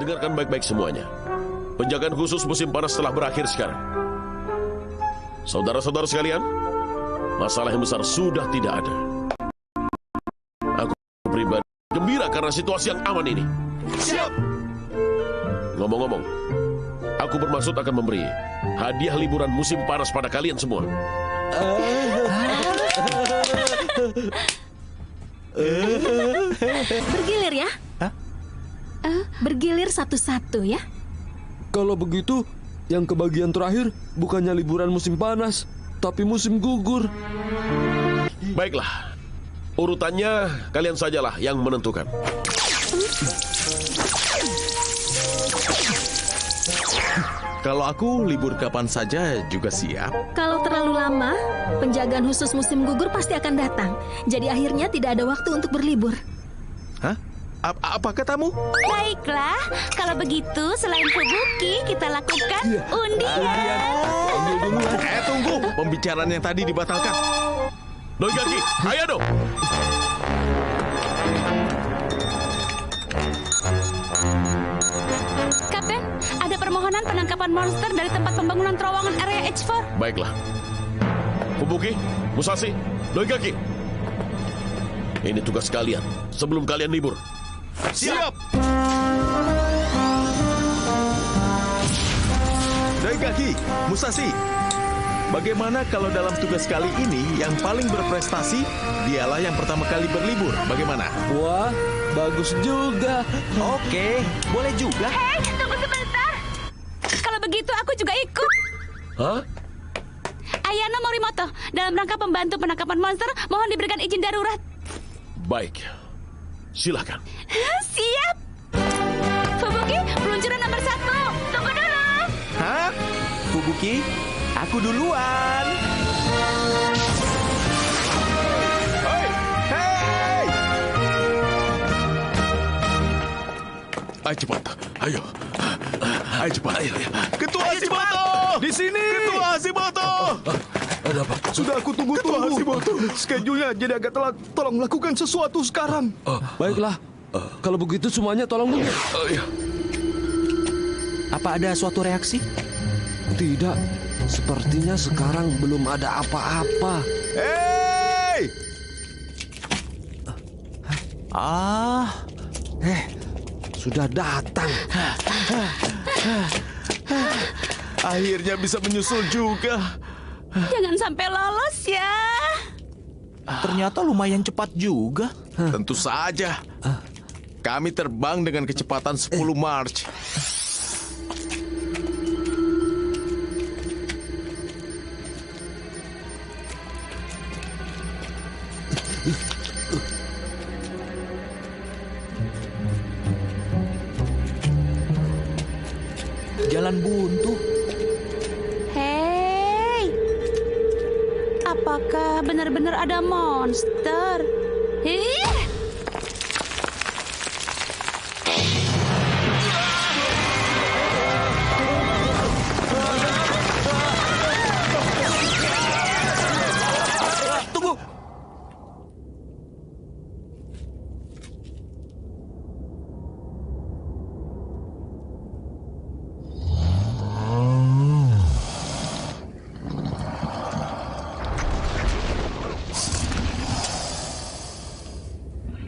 dengarkan baik-baik semuanya. Penjagaan khusus musim panas telah berakhir sekarang. Saudara-saudara sekalian, masalah yang besar sudah tidak ada. Aku pribadi gembira karena situasi yang aman ini. Siap! Ngomong-ngomong, aku bermaksud akan memberi hadiah liburan musim panas pada kalian semua. Bergilir ya? Hah? Bergilir satu-satu ya? Kalau begitu, yang kebagian terakhir bukannya liburan musim panas, tapi musim gugur. Baiklah, urutannya kalian sajalah yang menentukan. Kalau aku libur kapan saja juga siap. Kalau terlalu lama, penjagaan khusus musim gugur pasti akan datang. Jadi akhirnya tidak ada waktu untuk berlibur. Hah? Apa katamu? Baiklah, kalau begitu selain Fubuki, kita lakukan undian. Tunggu. Pembicaraan yang tadi dibatalkan. Noigaki, ayo dong. Kapten, ada permohonan penangkapan monster dari tempat pembangunan terowongan area H4. Baiklah. Fubuki, Musashi, Noigaki. Ini tugas kalian sebelum kalian libur. Siap! Noigaki, Musashi. Bagaimana kalau dalam tugas kali ini yang paling berprestasi dialah yang pertama kali berlibur? Bagaimana? Wah, bagus juga. Oke, boleh juga. Hei, tunggu sebentar. Kalau begitu aku juga ikut. Hah? Ayano Morimoto, dalam rangka pembantu penangkapan monster, mohon diberikan izin darurat. Baik. Silakan. Siap. Fubuki, peluncuran nomor 1. Tunggu dulu. Hah? Fubuki, aku duluan. Hei! Hei! Ayo cepat. Ayo. Ayo cepat. Ayo. Ketua Hashimoto! Di sini! Ketua Hashimoto! Ada apa? Sudah aku tunggu-tunggu. Schedule-nya jadi agak telat. Tolong lakukan sesuatu sekarang. Baiklah, kalau begitu semuanya tolong dulu. Ya. Apa ada suatu reaksi? Tidak, sepertinya sekarang belum ada apa-apa. Hei! Sudah datang. Akhirnya bisa menyusul juga. Jangan sampai lolos ya. Ternyata lumayan cepat juga. Tentu saja. Kami terbang dengan kecepatan 10 March. Jalan buntu. Hei, apakah benar-benar ada monster? Ih! Tunggu.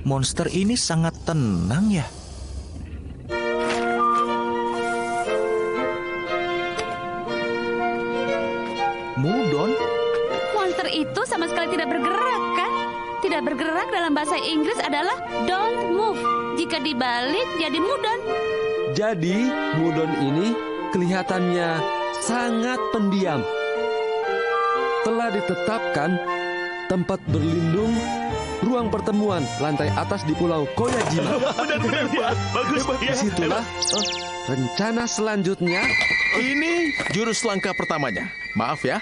Monster ini sangat tenang ya. Mudon? Monster itu sama sekali tidak bergerak, kan? Tidak bergerak dalam bahasa Inggris adalah don't move. Jika dibalik jadi mudon. Jadi, Mudon ini kelihatannya sangat pendiam. Telah ditetapkan tempat berlindung ruang pertemuan lantai atas di Pulau Koyajima. Benar-benar. Bagus. Disitulah rencana selanjutnya. Ini jurus langkah pertamanya. Maaf ya.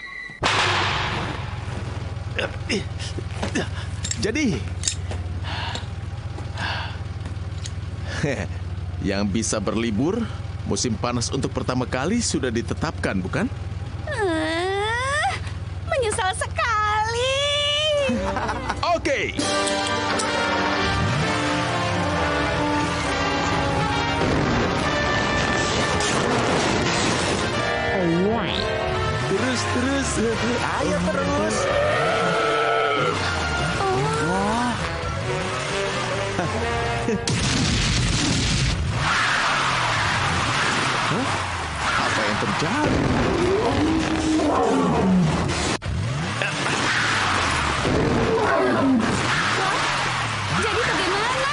Jadi, yang bisa berlibur musim panas untuk pertama kali sudah ditetapkan, bukan? Menyesal sekali. Oke. Ayo terus. Wah. Apa yang terjadi? Jadi bagaimana?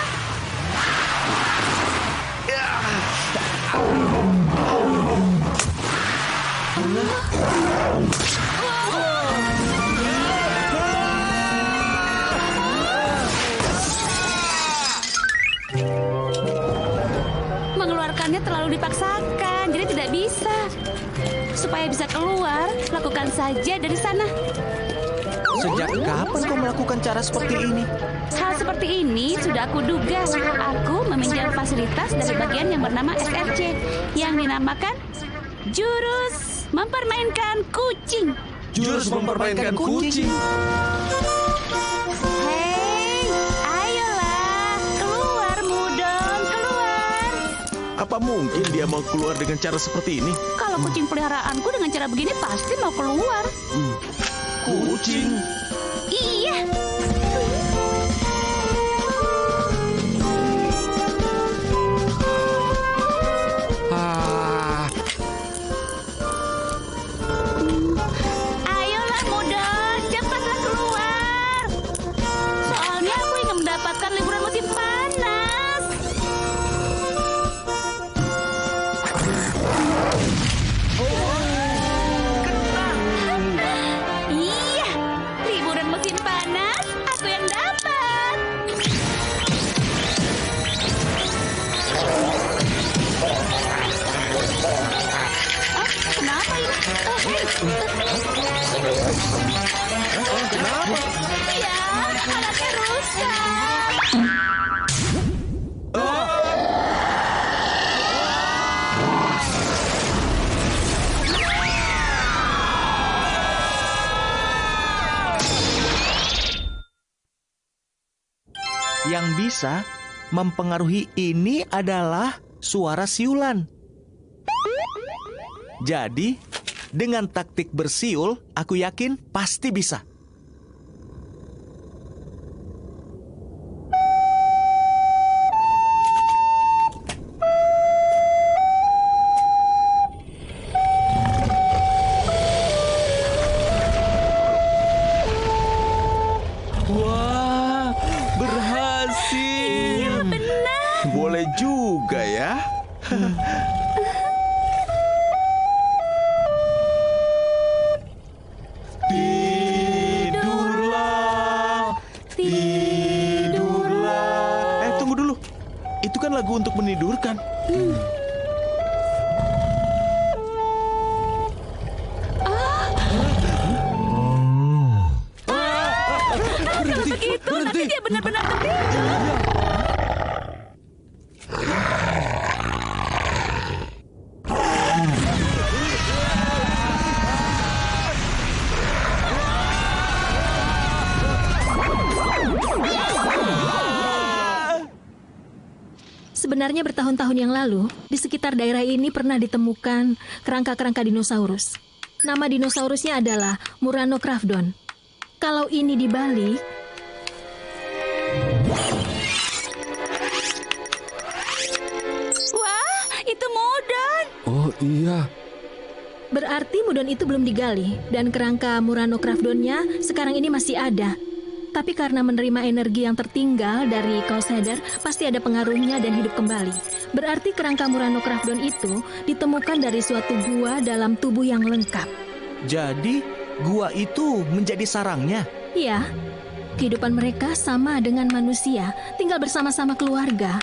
Mengeluarkannya terlalu dipaksakan, jadi tidak bisa. Supaya bisa keluar, lakukan saja dari sana. Sejak kapan kau melakukan cara seperti ini? Hal seperti ini sudah aku duga. Aku meminjam fasilitas dari bagian yang bernama SRC yang dinamakan Jurus Mempermainkan Kucing. Jurus mempermainkan kucing. Hei, ayolah, keluar Mudon, keluar. Apa mungkin dia mau keluar dengan cara seperti ini? Kalau kucing peliharaanku dengan cara begini pasti mau keluar. Kucing? Iya. Ah, Ayolah Mudon, cepatlah keluar. Soalnya aku ingin mendapatkan liburan musim panas. Iya, liburan musim panas, aku yang dapat. Oh, kenapa ini? Kenapa? Ya, alatnya rusak. Yang bisa mempengaruhi ini adalah suara siulan. Jadi, dengan taktik bersiul, aku yakin pasti bisa. Wah, berhasil. Boleh juga ya. Tidurlah, tidurlah. Tunggu dulu. Itu kan lagu untuk menidurkan. Kalau begitu, nanti dia benar-benar tertidur. Sebenarnya bertahun-tahun yang lalu, di sekitar daerah ini pernah ditemukan kerangka-kerangka dinosaurus. Nama dinosaurusnya adalah Muranocraftodon. Kalau ini dibalik, Wah, itu Mudon. oh iya. berarti Mudon itu belum digali, dan kerangka Muranocraftodonnya sekarang ini masih ada. Tapi karena menerima energi yang tertinggal dari Causader, pasti ada pengaruhnya dan hidup kembali. Berarti kerangka Muranocraftodon itu ditemukan dari suatu gua dalam tubuh yang lengkap. Jadi, gua itu menjadi sarangnya. Iya, kehidupan mereka sama dengan manusia, tinggal bersama-sama keluarga.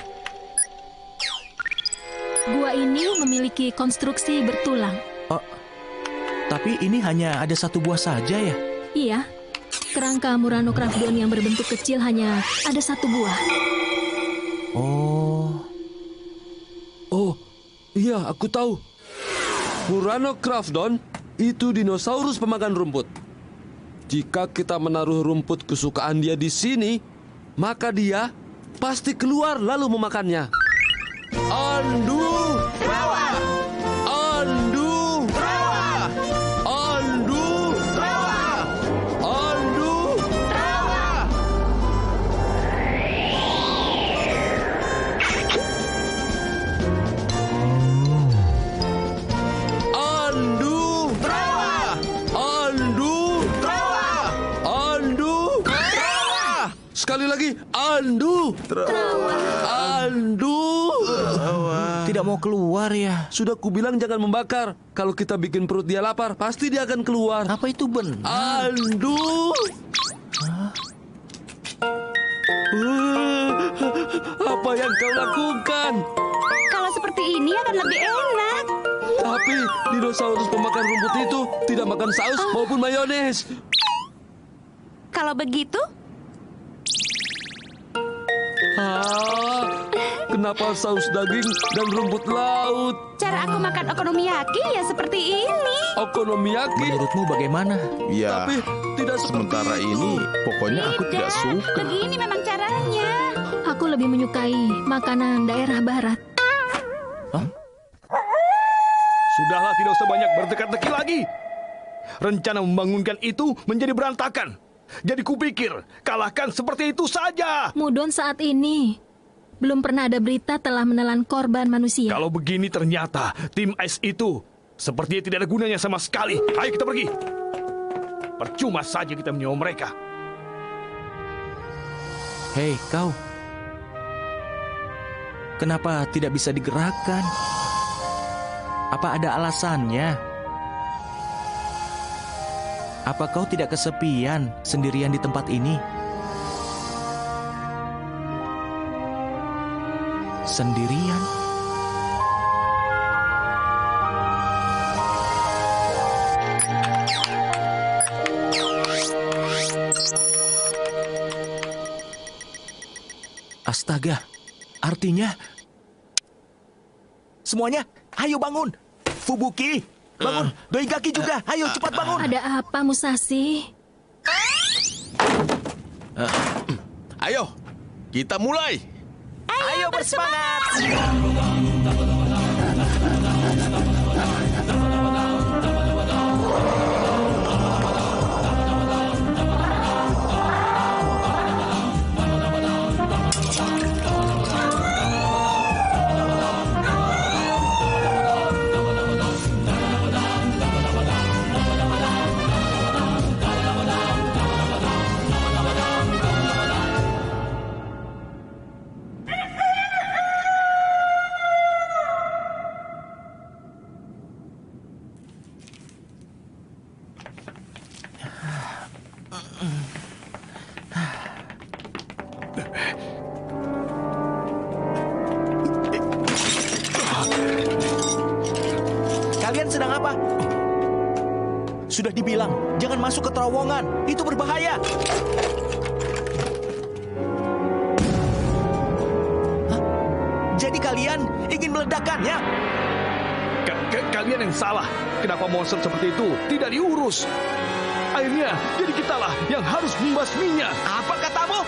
Gua ini memiliki konstruksi bertulang. Tapi ini hanya ada satu buah saja ya? Iya, kerangka Muranocraftodon yang berbentuk kecil hanya ada satu buah. Oh, iya aku tahu. Muranocraftodon itu dinosaurus pemakan rumput. Jika kita menaruh rumput kesukaan dia di sini, maka dia pasti keluar lalu memakannya. Andu! Andu! Andu! sekali lagi. Andu. Andu. Tidak mau keluar ya? Sudah kubilang jangan membakar. Kalau kita bikin perut dia lapar, pasti dia akan keluar. Apa itu benar? Andu. Apa yang kau lakukan? Kalau seperti ini akan lebih enak. Tapi dinosaurus pemakan rumput itu tidak makan saus maupun mayones. Kalau begitu, Kenapa saus daging dan rumput laut? cara aku makan okonomiyaki ya seperti ini. Okonomiyaki? Menurutmu bagaimana? Ya, Tapi tidak sementara seperti ini pokoknya aku tidak suka. Begini memang caranya. Aku lebih menyukai makanan daerah barat. Sudahlah, tidak usah banyak berdekat-dekat lagi. Rencana membangunkan itu menjadi berantakan. Jadi kupikir, kalahkan seperti itu saja. Mudon saat ini belum pernah ada berita telah menelan korban manusia. Kalau begini ternyata tim Ice itu sepertinya tidak ada gunanya sama sekali. Ayo kita pergi. Percuma saja kita menyewa mereka. Hei, kau. Kenapa tidak bisa digerakkan? Apa ada alasannya? Apa kau tidak kesepian sendirian di tempat ini? Sendirian? Astaga, artinya semuanya, ayo bangun. Fubuki, bangun. Doigaki juga, ayo cepat bangun. Ada apa, Musashi? Ayo, kita mulai. Ayo bersemangat. Kalian sedang apa? Sudah dibilang, jangan masuk ke terowongan. Itu berbahaya. Hah? Jadi kalian ingin meledakkannya? Kalian yang salah. Kenapa monster seperti itu tidak diurus? Akhirnya, jadi kitalah yang harus membasminya. Apa katamu?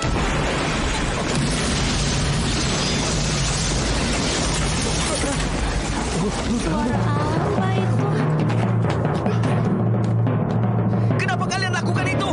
Apa itu? Kenapa kalian lakukan itu?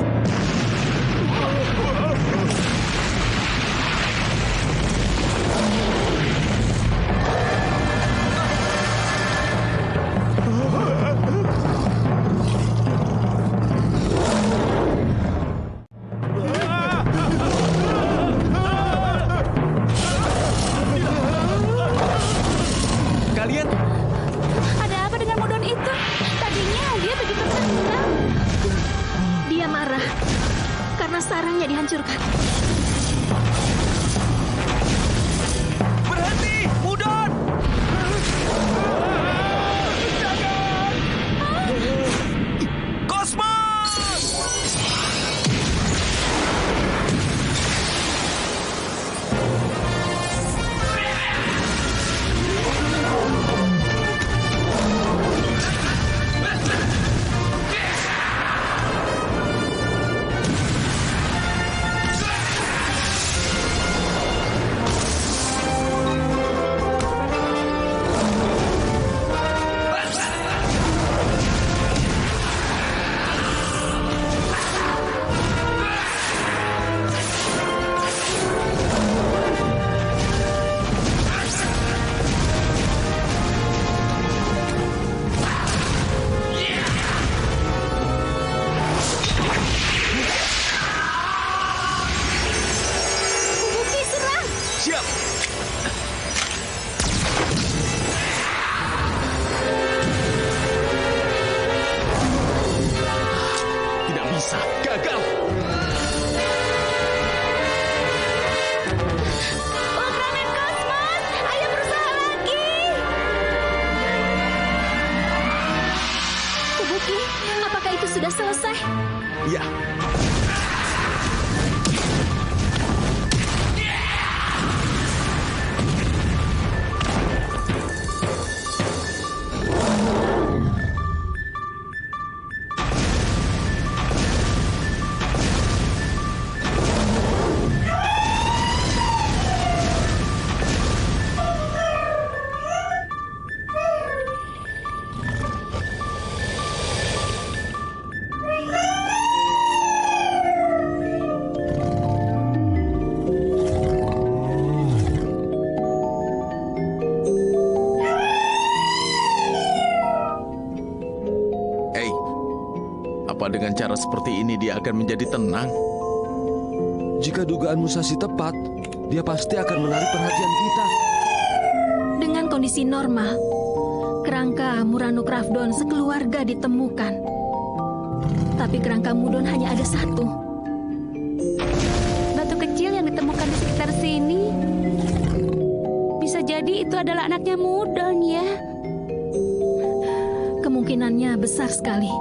Siap. Tidak bisa. Gagal. Ultraman Cosmos, ayo berusaha lagi. Fubuki, apakah itu sudah selesai? Ya. Apa dengan cara seperti ini dia akan menjadi tenang? Jika dugaan Musashi tepat, dia pasti akan menarik perhatian kita. Dengan kondisi normal, kerangka Murano Craftdon sekeluarga ditemukan. Tapi kerangka Mudon hanya ada satu. Batu kecil yang ditemukan di sekitar sini. Bisa jadi itu adalah anaknya Mudon ya. Kemungkinannya besar sekali.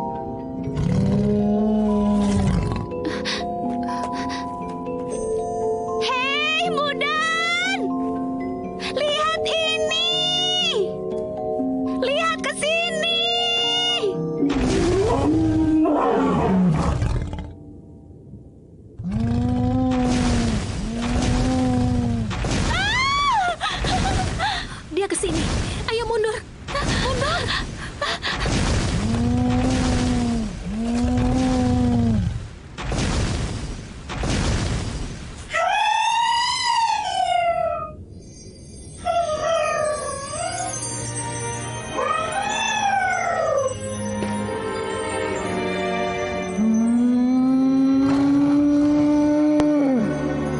Hei Mudon! Lihat ini! Lihat ke sini! Dia ke sini. Ayo mundur. Mundur.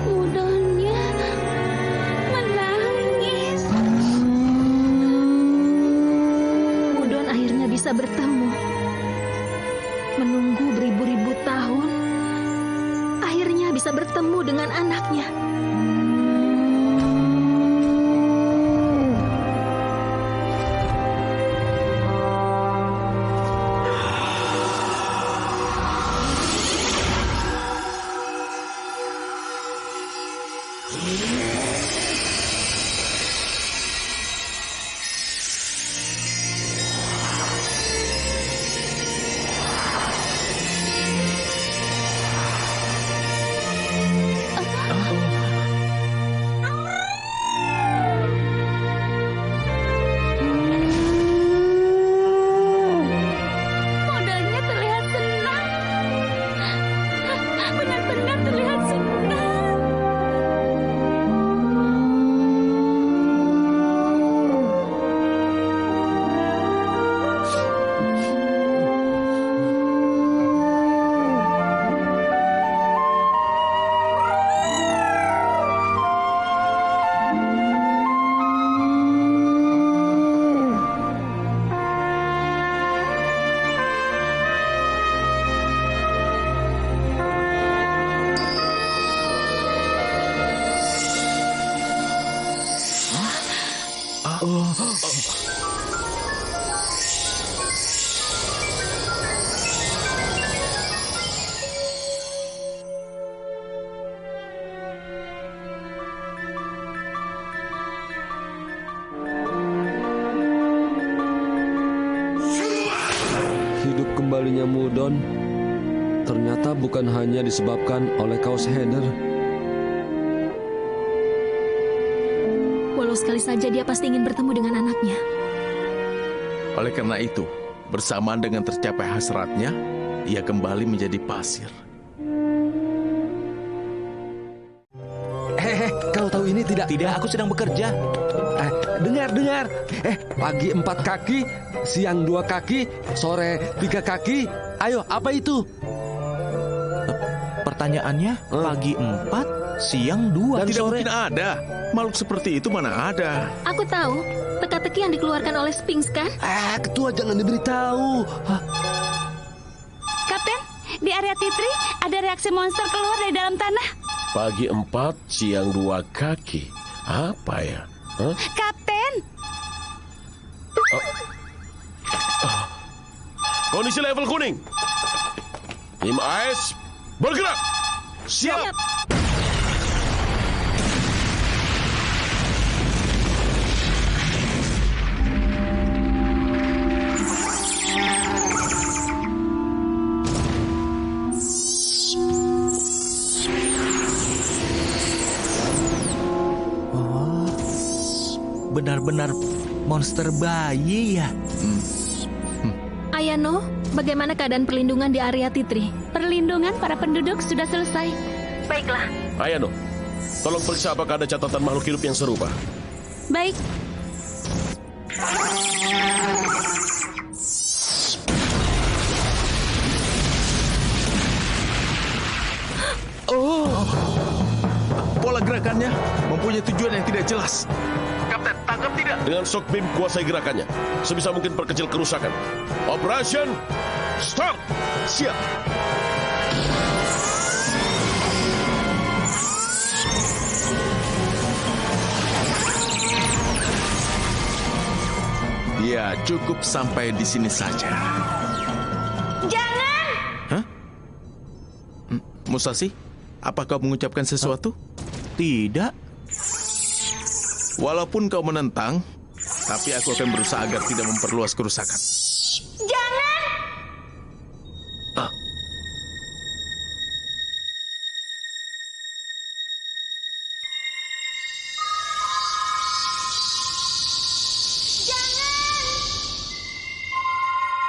Mudonnya menangis. Mudon akhirnya bisa bertemu. Menunggu beribu-ribu tahun, akhirnya bisa bertemu dengan anaknya. Mudonnya terlihat senang. Benar-benar terlihat senang. Hidup kembalinya Mudon ternyata bukan hanya disebabkan oleh Kaos Header. Walau sekali saja dia pasti ingin bertemu dengan anaknya. Oleh karena itu, bersamaan dengan tercapai hasratnya, ia kembali menjadi pasir. Kau tahu ini tidak? Tidak, aku sedang bekerja. Dengar. Pagi 4 kaki, siang 2 kaki, sore 3 kaki. Ayo, apa itu? Pertanyaannya, pagi 4, Siang 2. Dan Tidak sore. mungkin ada. Makhluk seperti itu mana ada. Aku tahu, teka-teki yang dikeluarkan oleh Sphinx kan? Ketua jangan diberitahu. Hah? Kapten, di area T3 ada reaksi monster keluar dari dalam tanah. Pagi 4, siang 2 kaki. Apa ya? Hah? Kapten, Kondisi level kuning. Tim AS bergerak. Siap. Benar-benar monster bayi ya. Ayano, bagaimana keadaan perlindungan di area T3? perlindungan para penduduk sudah selesai. Baiklah. Ayano, tolong periksa apakah ada catatan makhluk hidup yang serupa. Baik, Pola gerakannya mempunyai tujuan yang tidak jelas. Kapten, tangkap tidak? Dengan shock beam kuasai gerakannya. Sebisa mungkin perkecil kerusakan. Operation start. Siap. Ya, cukup sampai di sini saja. jangan. Hah? Musashi, apa kau mengucapkan sesuatu? Tidak. Walaupun kau menentang, tapi aku akan berusaha agar tidak memperluas kerusakan. Jangan.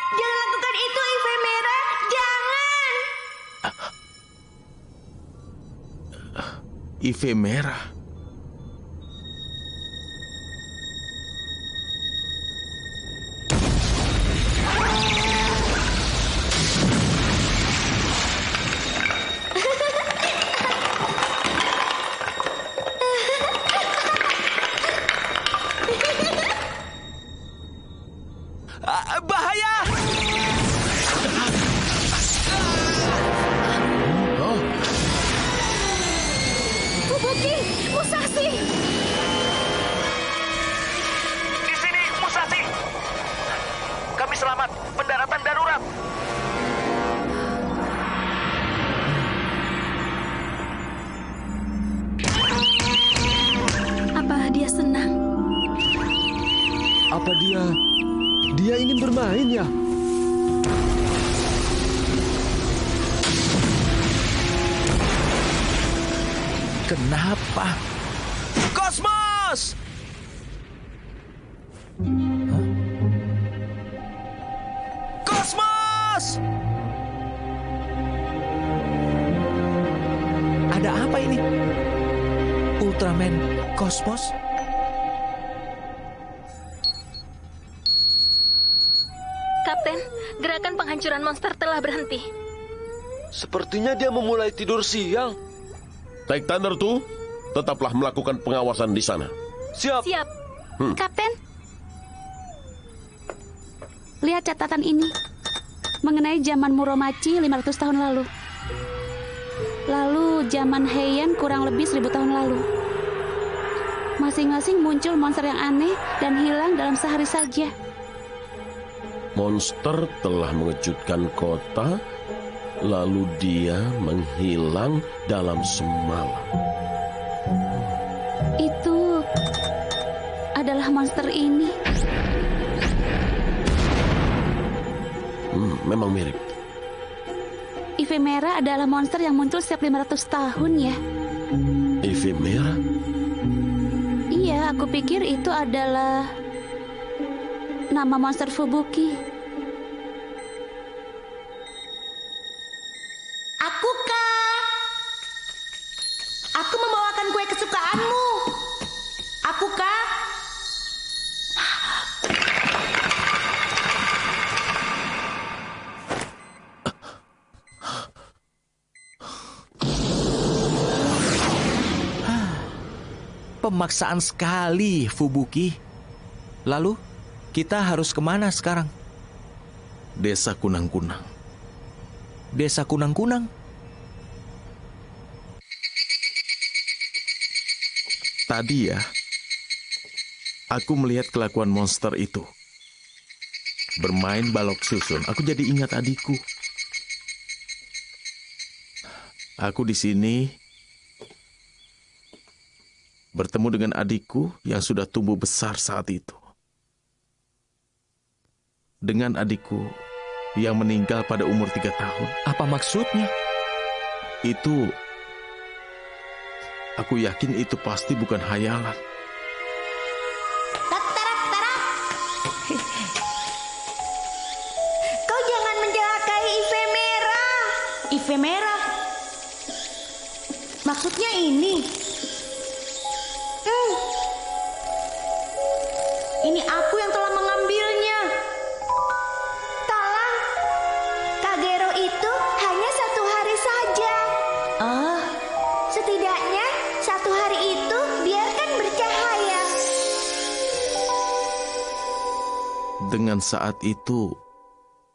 Jangan lakukan itu, Ephemeera. Jangan. Ephemeera. Bahaya! Fubuki, Musashi! Di sini, Musashi. Kami selamat. Pendaratan darurat. Apa dia senang? Apa dia ingin bermain ya? Kenapa? Kosmos! Hah? Kosmos! Ada apa ini? Ultraman Kosmos? Kapten, gerakan penghancuran monster telah berhenti. Sepertinya dia memulai tidur siang. Take Thunder 2, tetaplah melakukan pengawasan di sana. Siap. Siap. Kapten, lihat catatan ini mengenai zaman Muromachi 500 tahun lalu. Lalu zaman Heian kurang lebih 1000 tahun lalu. Masing-masing muncul monster yang aneh dan hilang dalam sehari saja. Monster telah mengejutkan kota, lalu dia menghilang dalam semalam. Itu adalah monster ini. Memang mirip. Ephemeera adalah monster yang muncul setiap 500 tahun ya. Ephemeera? Iya, aku pikir itu adalah nama monster Fubuki. Aku membawakan kue kesukaanmu. Akukah? pemaksaan sekali, Fubuki. Lalu, kita harus kemana sekarang? Desa Kunang-Kunang. Desa Kunang-Kunang? Tadi ya, aku melihat kelakuan monster itu. Bermain balok susun, aku jadi ingat adikku. Aku di sini bertemu dengan adikku yang sudah tumbuh besar saat itu. Dengan adikku yang meninggal pada umur 3 tahun. Apa maksudnya? Itu, aku yakin itu pasti bukan hayalan. Tarak. Kau jangan mencelakai Ifemera. Ifemera? Maksudnya ini? Ini aku yang telah mengambilnya. Tolong, Kagero itu hanya 1 hari saja. Oh, setidaknya 1 hari itu biarkan bercahaya. Dengan saat itu,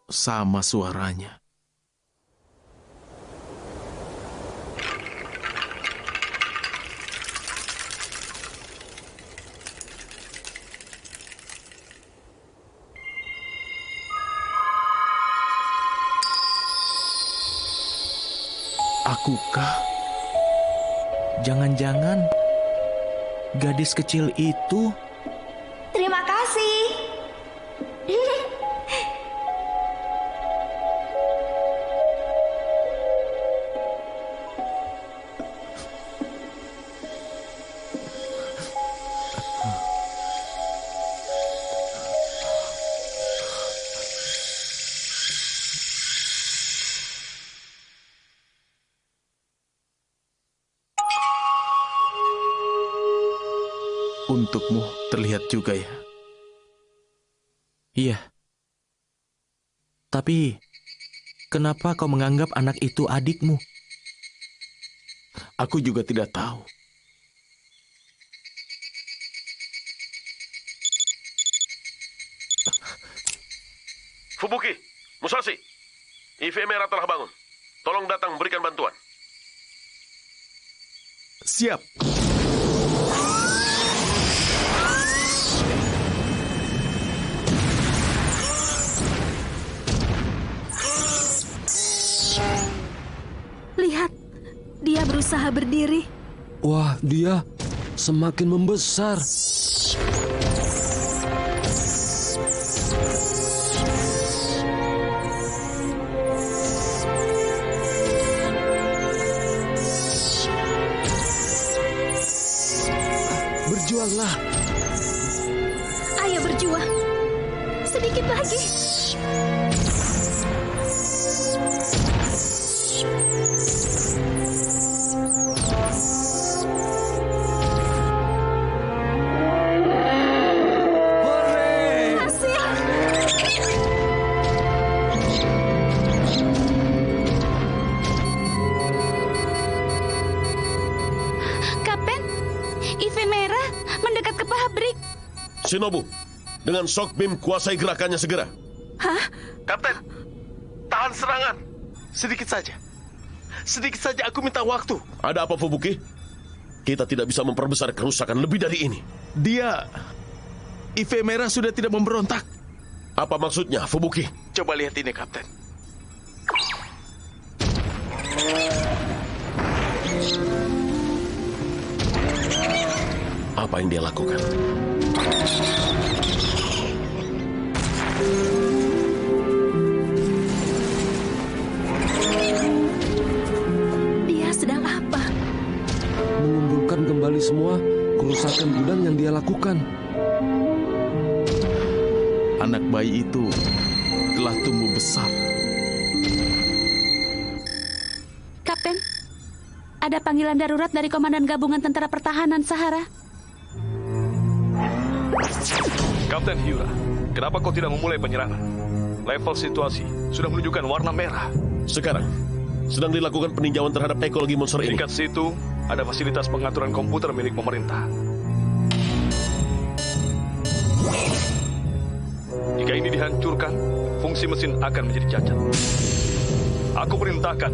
sama suaranya. Akukah? Jangan-jangan gadis kecil itu... Terima kasih. Untukmu terlihat juga ya. Iya. Tapi, kenapa kau menganggap anak itu adikmu? Aku juga tidak tahu. Fubuki, Musashi, Ifemera telah bangun. Tolong datang berikan bantuan. Siap. Lihat, dia berusaha berdiri. Wah, dia semakin membesar. Berjuanglah. Ayo berjuang. Sedikit lagi. Shinobu, dengan shock beam kuasai gerakannya segera. Hah? Kapten, tahan serangan. Sedikit saja aku minta waktu. Ada apa, Fubuki? Kita tidak bisa memperbesar kerusakan lebih dari ini. Ifemera sudah tidak memberontak. Apa maksudnya, Fubuki? Coba lihat ini, Kapten. Apa yang dia lakukan? Dia sedang apa? Mengumpulkan kembali semua kerusakan gudang yang dia lakukan. Anak bayi itu telah tumbuh besar. Kapten, ada panggilan darurat dari Komandan Gabungan Tentara Pertahanan Sahara. Kapten Hyura, kenapa kau tidak memulai penyerangan? Level situasi sudah menunjukkan warna merah. Sekarang, sedang dilakukan peninjauan terhadap ekologi monster ini. Dekat situ, ada fasilitas pengaturan komputer milik pemerintah. Jika ini dihancurkan, fungsi mesin akan menjadi cacat. Aku perintahkan,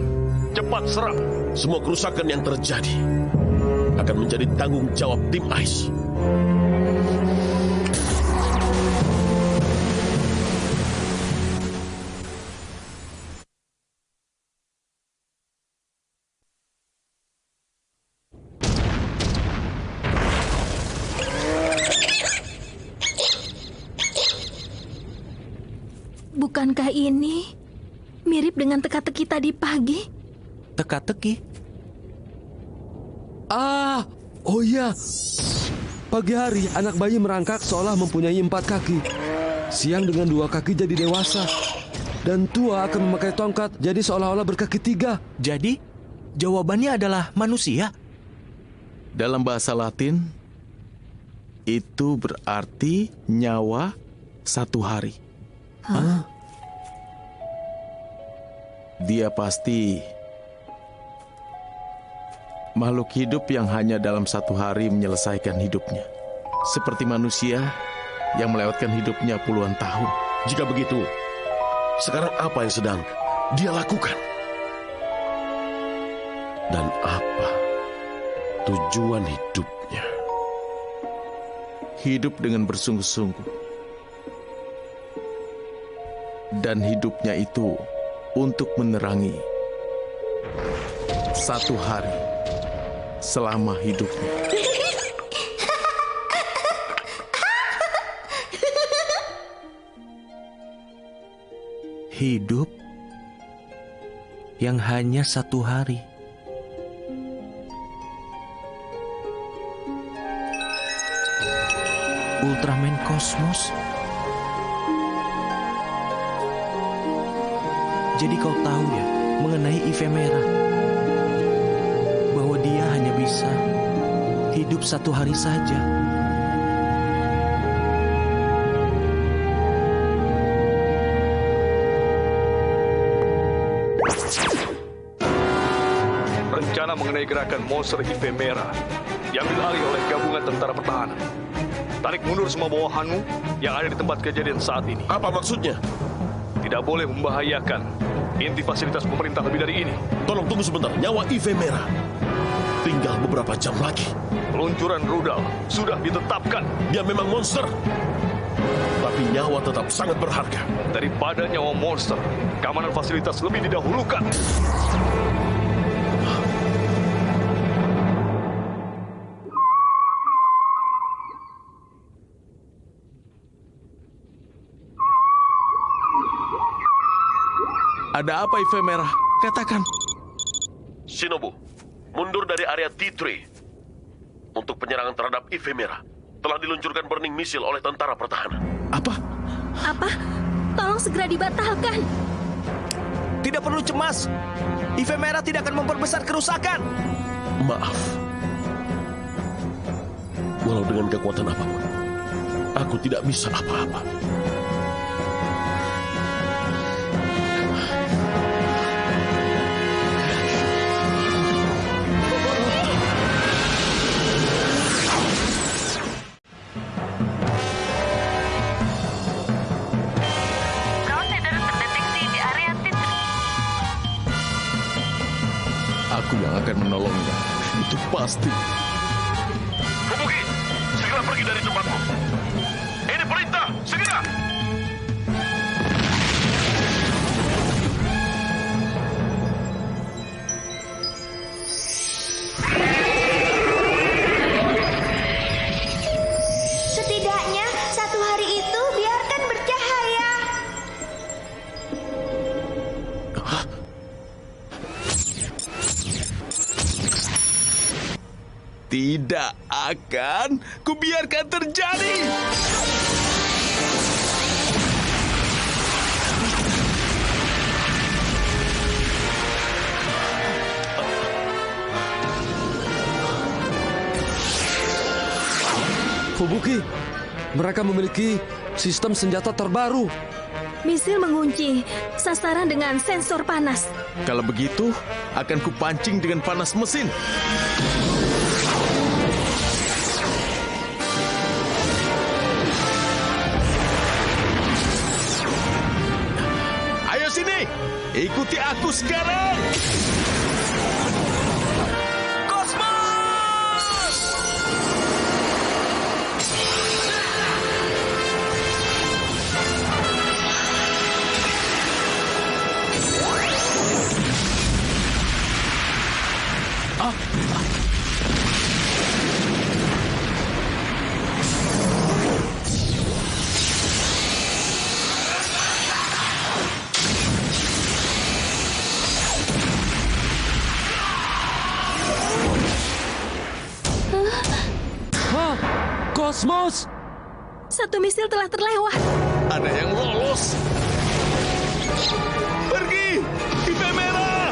cepat serang. Semua kerusakan yang terjadi akan menjadi tanggung jawab tim Ice. Bukankah ini mirip dengan teka-teki tadi pagi? Teka-teki? Oh iya. Pagi hari anak bayi merangkak seolah mempunyai 4 kaki. Siang dengan 2 kaki jadi dewasa. Dan tua akan memakai tongkat jadi seolah-olah berkaki 3. Jadi, jawabannya adalah manusia? Dalam bahasa Latin, itu berarti nyawa 1 hari. Dia pasti makhluk hidup yang hanya dalam 1 hari menyelesaikan hidupnya. Seperti manusia yang melewatkan hidupnya puluhan tahun. Jika begitu, sekarang apa yang sedang dia lakukan? Dan apa tujuan hidupnya? Hidup dengan bersungguh-sungguh. Dan hidupnya itu untuk menerangi 1 hari selama hidupnya. Hidup yang hanya 1 hari. Ultraman Kosmos. Jadi kau tahu ya mengenai Ephemeera, bahwa dia hanya bisa hidup 1 hari saja. Rencana mengenai gerakan monster Ephemeera diambil alih oleh gabungan tentara pertahanan. Tarik mundur semua bawahanmu yang ada di tempat kejadian saat ini. Apa maksudnya? Tidak boleh membahayakan inti fasilitas pemerintah lebih dari ini. Tolong tunggu sebentar, nyawa Ephemeera tinggal beberapa jam lagi. Peluncuran rudal sudah ditetapkan. Dia memang monster, tapi nyawa tetap sangat berharga. Daripada nyawa monster, keamanan fasilitas lebih didahulukan. Ada apa, Ephemeera? Katakan. Shinobu, mundur dari area T3. Untuk penyerangan terhadap Ephemeera telah diluncurkan burning missile oleh tentara pertahanan. Apa? Apa? Tolong segera dibatalkan. Tidak perlu cemas. Ephemeera tidak akan memperbesar kerusakan. Maaf. Walau dengan kekuatan apapun, aku tidak bisa apa-apa. Aku yang akan menolongnya. Itu pasti. Fubuki, segera pergi dari tempatmu. Ini perintah, segera! Setidaknya 1 hari itu biarkan bercahaya. Tidak akan kubiarkan terjadi. Fubuki, mereka memiliki sistem senjata terbaru. Misil mengunci sasaran dengan sensor panas. Kalau begitu, akan kupancing dengan panas mesin. Ikuti aku sekarang! Kosmos! Hah? Kosmos! Satu misil telah terlewat. Ada yang lolos. Pergi! Ifemera!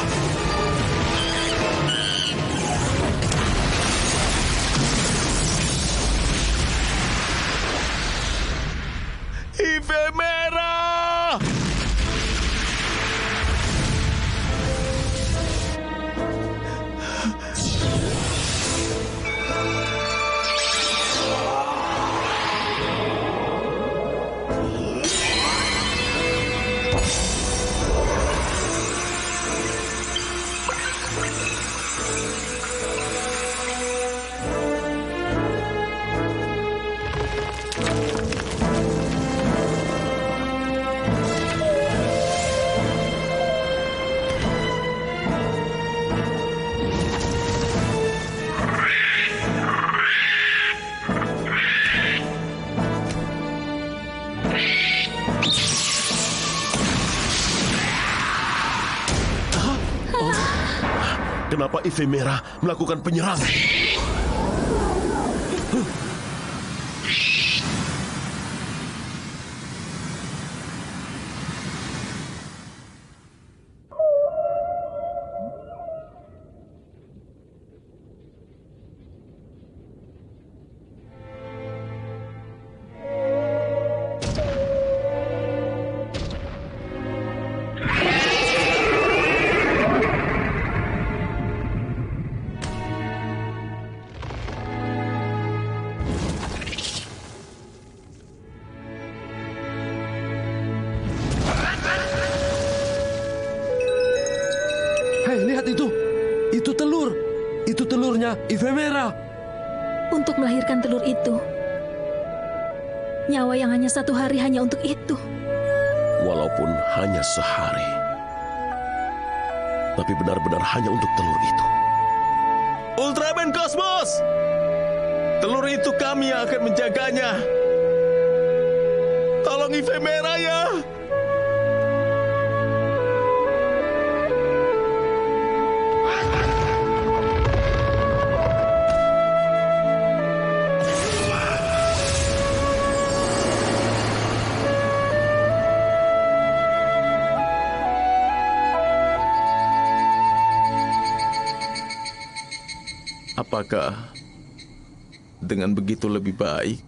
Ifemera! Kenapa Ifemera melakukan penyerangan? Hei, lihat itu. Itu telur. Itu telurnya Ifemera. Untuk melahirkan telur itu. Nyawa yang hanya 1 hari hanya untuk itu. Walaupun hanya sehari. Tapi benar-benar hanya untuk telur itu. Ultraman Kosmos! Telur itu kami yang akan menjaganya. Tolong Ifemera ya! Apakah dengan begitu lebih baik?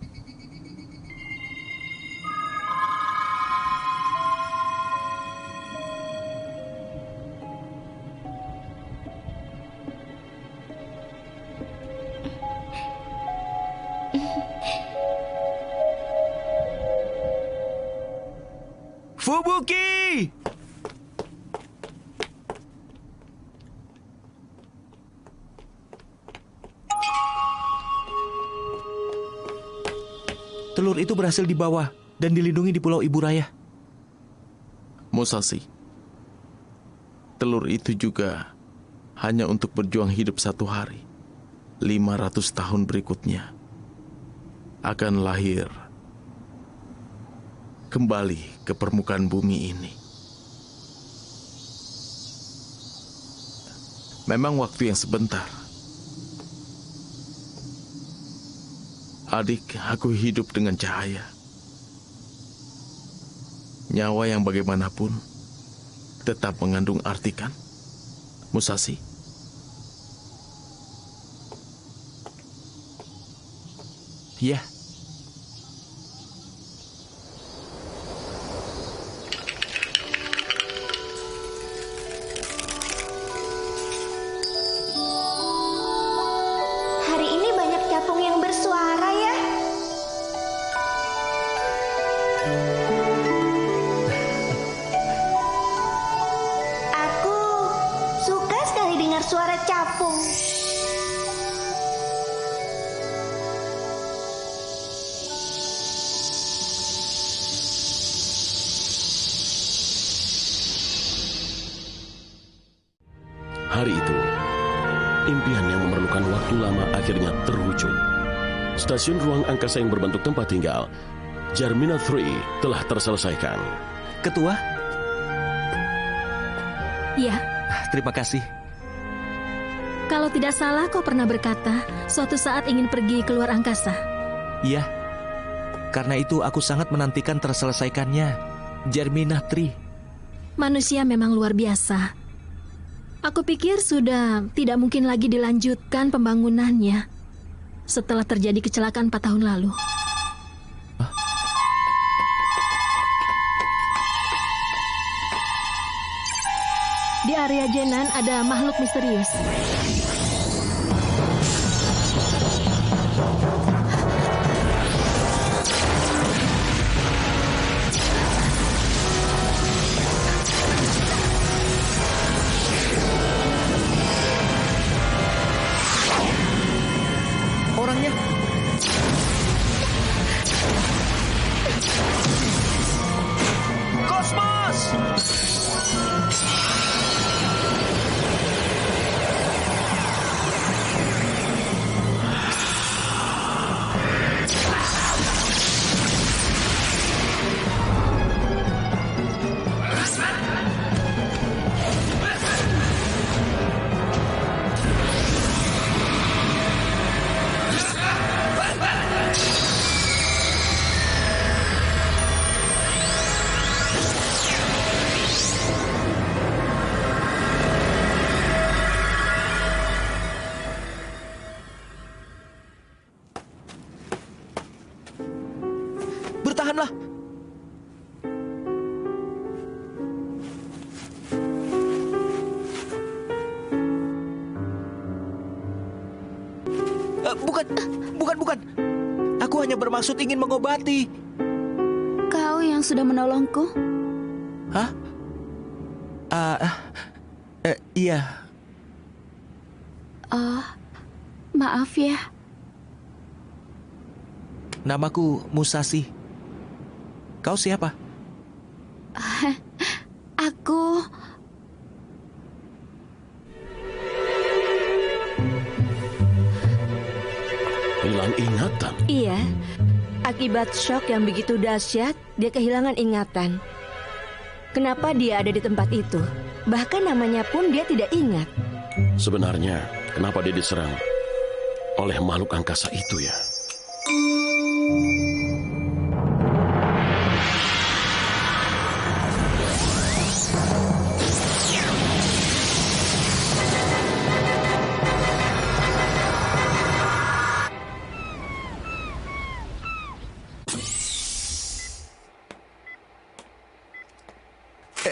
Fubuki! Telur itu berhasil dibawa dan dilindungi di Pulau Ibu Raya. Musashi, telur itu juga hanya untuk berjuang hidup 1 hari. 500 tahun berikutnya akan lahir kembali ke permukaan bumi ini. Memang waktu yang sebentar. Adik, aku hidup dengan cahaya. Nyawa yang bagaimanapun tetap mengandung arti, kan, Musashi? Iya. Hari ini banyak capung yang bersuara ya. akhirnya terwujud. Stasiun ruang angkasa yang berbentuk tempat tinggal, Jarmina 3, telah terselesaikan. Ketua, Ya, terima kasih. kalau tidak salah kau pernah berkata suatu saat ingin pergi keluar angkasa. Iya, karena itu aku sangat menantikan terselesaikannya Jarmina 3. Manusia memang luar biasa. Aku pikir sudah tidak mungkin lagi dilanjutkan pembangunannya setelah terjadi kecelakaan 4 tahun lalu. Di area Jenan ada makhluk misterius. Orangnya Kosmos! Bertahanlah. Bukan. Aku hanya bermaksud ingin mengobati. Kau yang sudah menolongku? Hah? Iya. Maaf ya. Namaku Musashi. Kau siapa? Aku... Hilang ingatan. Iya, akibat shock yang begitu dahsyat, dia kehilangan ingatan. Kenapa dia ada di tempat itu? Bahkan namanya pun dia tidak ingat. Sebenarnya, kenapa dia diserang oleh makhluk angkasa itu ya?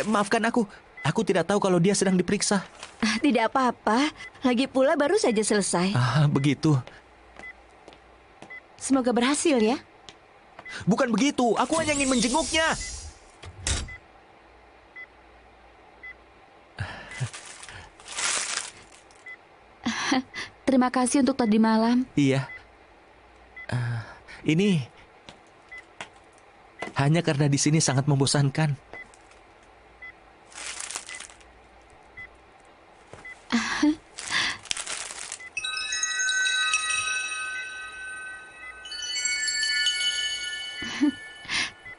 Maafkan aku. Aku tidak tahu kalau dia sedang diperiksa. Tidak apa-apa, lagi pula baru saja selesai. Begitu. Semoga berhasil ya. Bukan begitu, aku hanya ingin menjenguknya. Terima kasih untuk tadi malam. Iya. Ini hanya karena di sini sangat membosankan.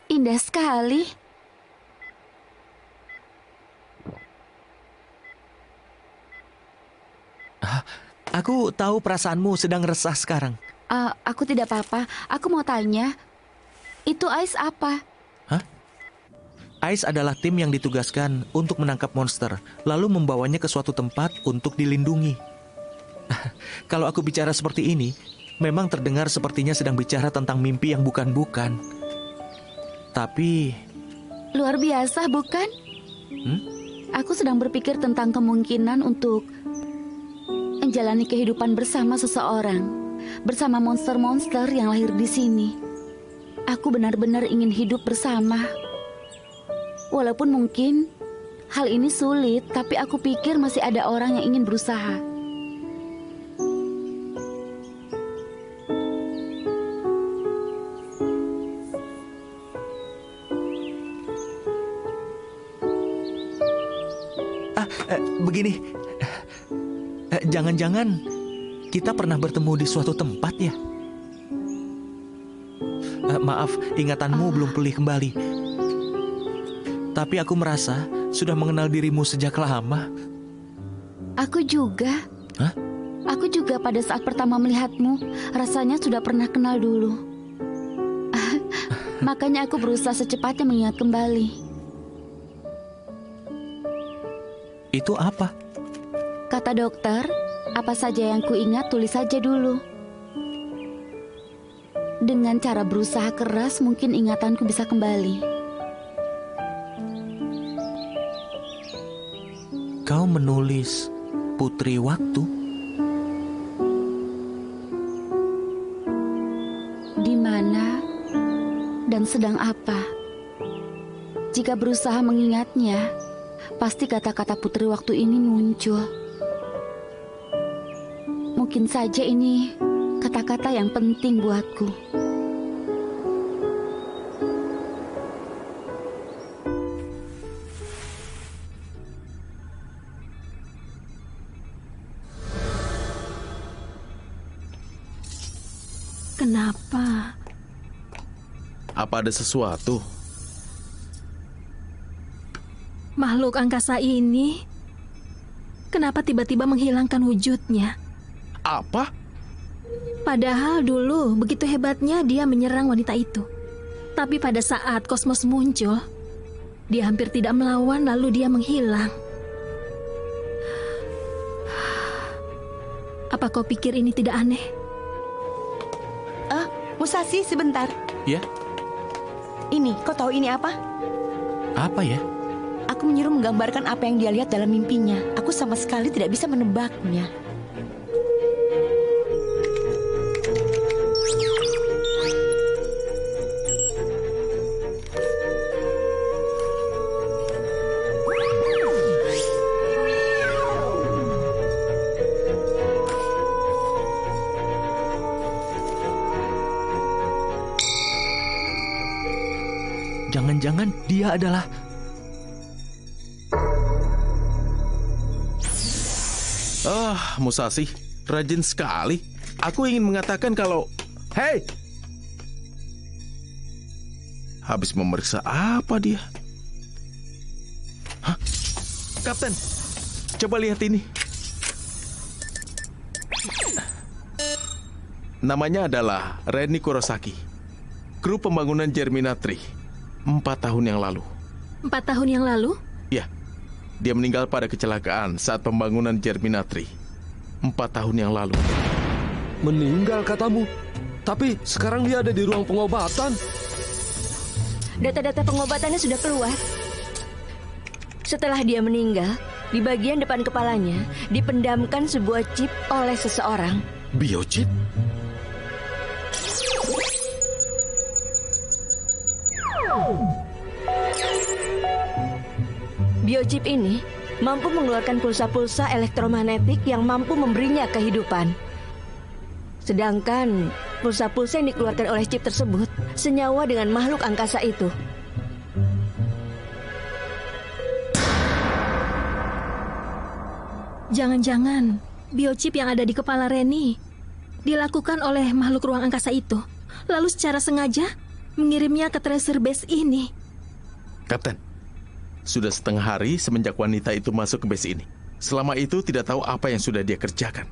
Indah sekali. Aku tahu perasaanmu sedang resah sekarang. Aku tidak apa-apa. Aku mau tanya, itu Ais apa? Ais adalah tim yang ditugaskan untuk menangkap monster, lalu membawanya ke suatu tempat untuk dilindungi. Kalau aku bicara seperti ini, memang terdengar sepertinya sedang bicara tentang mimpi yang bukan-bukan. Tapi... Luar biasa, bukan? Aku sedang berpikir tentang kemungkinan untuk menjalani kehidupan bersama seseorang, bersama monster-monster yang lahir di sini. Aku benar-benar ingin hidup bersama. Walaupun mungkin hal ini sulit, tapi aku pikir masih ada orang yang ingin berusaha. Begini, jangan-jangan kita pernah bertemu di suatu tempat ya? Maaf, ingatanmu belum pulih kembali. Tapi aku merasa sudah mengenal dirimu sejak lama. Aku juga. Hah? Aku juga pada saat pertama melihatmu, rasanya sudah pernah kenal dulu. Makanya aku berusaha secepatnya mengingat kembali. Itu apa? Kata dokter, apa saja yang kuingat tulis saja dulu. Dengan cara berusaha keras mungkin ingatanku bisa kembali. Kau menulis Putri Waktu? Di mana dan sedang apa? Jika berusaha mengingatnya, pasti kata-kata Putri Waktu ini muncul. Mungkin saja ini kata-kata yang penting buatku. Kenapa? Apa ada sesuatu? Makhluk angkasa ini kenapa tiba-tiba menghilangkan wujudnya? Apa? Padahal dulu begitu hebatnya dia menyerang wanita itu. Tapi pada saat kosmos muncul, dia hampir tidak melawan lalu dia menghilang. Apa kau pikir ini tidak aneh? Musashi, sebentar. Ya? Ini, kau tahu ini apa? Apa ya? Aku menyuruh menggambarkan apa yang dia lihat dalam mimpinya. Aku sama sekali tidak bisa menebaknya. Jangan-jangan dia adalah... Musashi, rajin sekali. Aku ingin mengatakan kalau... Hei! Habis memeriksa apa dia? Hah? Kapten, coba lihat ini. Namanya adalah Reni Kurosaki, kru pembangunan Germinatri 4 tahun yang lalu. 4 tahun yang lalu? Ya, dia meninggal pada kecelakaan saat pembangunan Germinatri 4 tahun yang lalu. Meninggal katamu? Tapi sekarang dia ada di ruang pengobatan. Data-data pengobatannya sudah keluar. Setelah dia meninggal, di bagian depan kepalanya dipendamkan sebuah chip oleh seseorang. Biochip? Biochip ini mampu mengeluarkan pulsa-pulsa elektromagnetik yang mampu memberinya kehidupan. Sedangkan pulsa-pulsa yang dikeluarkan oleh chip tersebut senyawa dengan makhluk angkasa itu. Jangan-jangan biochip yang ada di kepala Reni dilakukan oleh makhluk ruang angkasa itu, lalu secara sengaja mengirimnya ke treasure base ini. Kapten, sudah setengah hari semenjak wanita itu masuk ke base ini. Selama itu tidak tahu apa yang sudah dia kerjakan.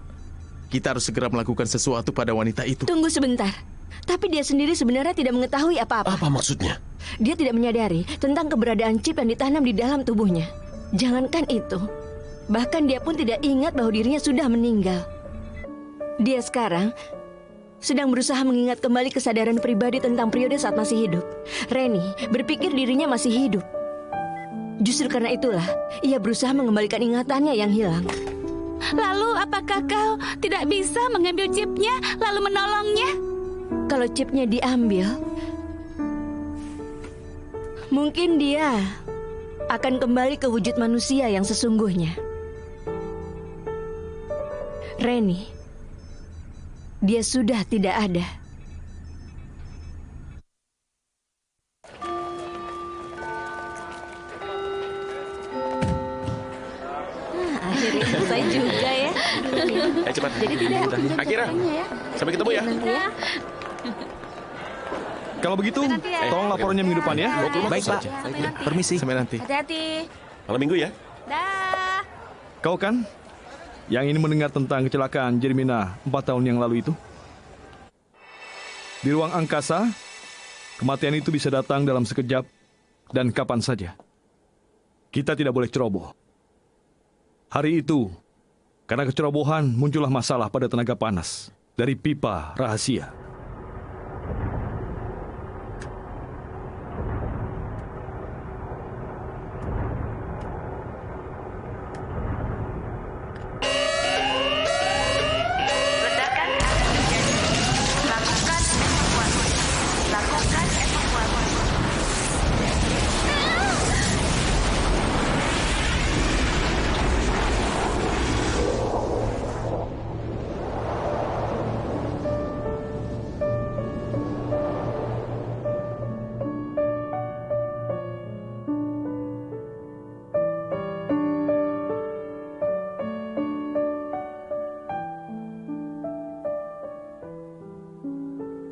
Kita harus segera melakukan sesuatu pada wanita itu. Tunggu sebentar. Tapi dia sendiri sebenarnya tidak mengetahui apa-apa. Apa maksudnya? Dia tidak menyadari tentang keberadaan chip yang ditanam di dalam tubuhnya. Jangankan itu, bahkan dia pun tidak ingat bahwa dirinya sudah meninggal. Dia sekarang sedang berusaha mengingat kembali kesadaran pribadi tentang periode saat masih hidup. Reni berpikir dirinya masih hidup. Justru karena itulah ia berusaha mengembalikan ingatannya yang hilang. Lalu apakah kau tidak bisa mengambil chipnya lalu menolongnya? Kalau chipnya diambil, mungkin dia akan kembali ke wujud manusia yang sesungguhnya. Reni, dia sudah tidak ada. Akhirnya selesai juga ya. Ayo cepat. Jadi tidak menjaga Akira, orangnya ya. sampai ketemu ya. Nanti ya. Kalau begitu, tolong laporannya minggu depan ya. Mau ke rumah Baik, Pak. Permisi. Sampai nanti. Hati-hati. Malam minggu ya. Dah. Kau kan yang ini mendengar tentang kecelakaan Jermina 4 tahun yang lalu itu? Di ruang angkasa, kematian itu bisa datang dalam sekejap dan kapan saja. Kita tidak boleh ceroboh. Hari itu, karena kecerobohan muncullah masalah pada tenaga panas dari pipa rahasia. Ledakan akan terjadi. Lakukan evakuasi. Lakukan evakuasi.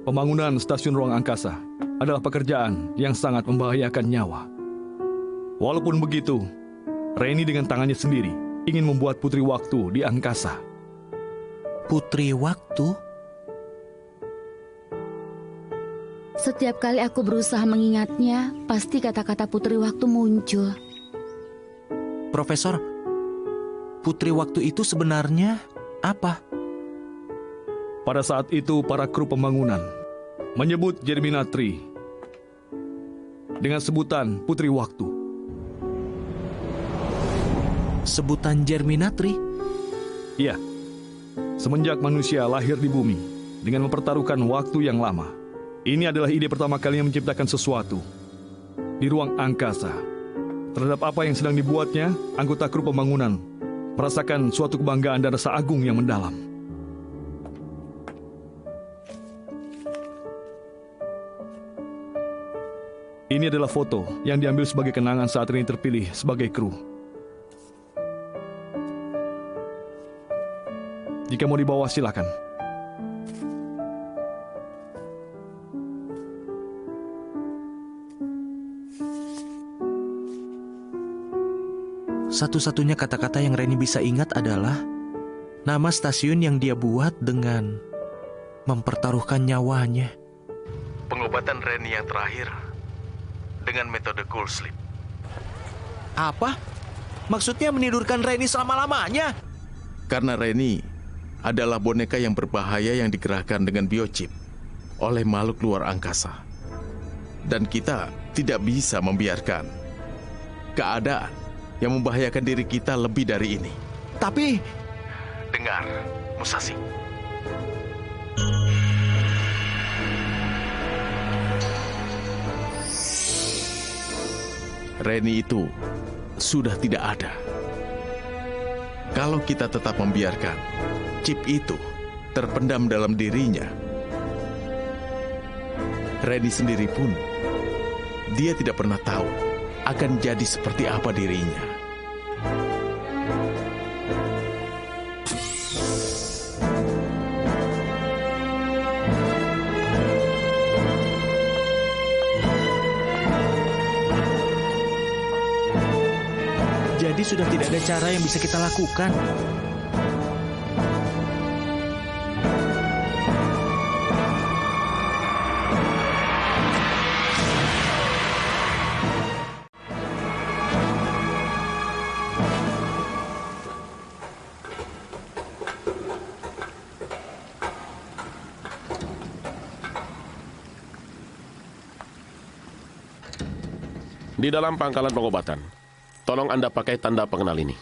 Pembangunan stasiun ruang angkasa adalah pekerjaan yang sangat membahayakan nyawa. Walaupun begitu, Reni dengan tangannya sendiri ingin membuat putri waktu di angkasa. Putri waktu? Setiap kali aku berusaha mengingatnya, pasti kata-kata putri waktu muncul. Profesor, putri waktu itu sebenarnya apa? Pada saat itu, para kru pembangunan menyebut Jermina Tree dengan sebutan Putri Waktu. Sebutan Germinatri? Iya, semenjak manusia lahir di bumi dengan mempertaruhkan waktu yang lama, ini adalah ide pertama kalinya menciptakan sesuatu di ruang angkasa. Terhadap apa yang sedang dibuatnya, anggota kru pembangunan merasakan suatu kebanggaan dan rasa agung yang mendalam. Ini adalah foto yang diambil sebagai kenangan saat Reni terpilih sebagai kru. Jika mau dibawa, silakan. Satu-satunya kata-kata yang Reni bisa ingat adalah nama stasiun yang dia buat dengan mempertaruhkan nyawanya. Pengobatan Reni yang terakhir dengan metode cool sleep. Apa? Maksudnya menidurkan Reni selama-lamanya? Karena Reni adalah boneka yang berbahaya yang digerakkan dengan biochip oleh makhluk luar angkasa. Dan kita tidak bisa membiarkan keadaan yang membahayakan diri kita lebih dari ini. Tapi... Dengar, Musashi. Reni itu sudah tidak ada. Kalau kita tetap membiarkan chip itu terpendam dalam dirinya, Reni sendiri pun dia tidak pernah tahu akan jadi seperti apa dirinya. Jadi sudah tidak ada cara yang bisa kita lakukan. Di dalam pangkalan pengobatan, tolong Anda pakai tanda pengenal ini.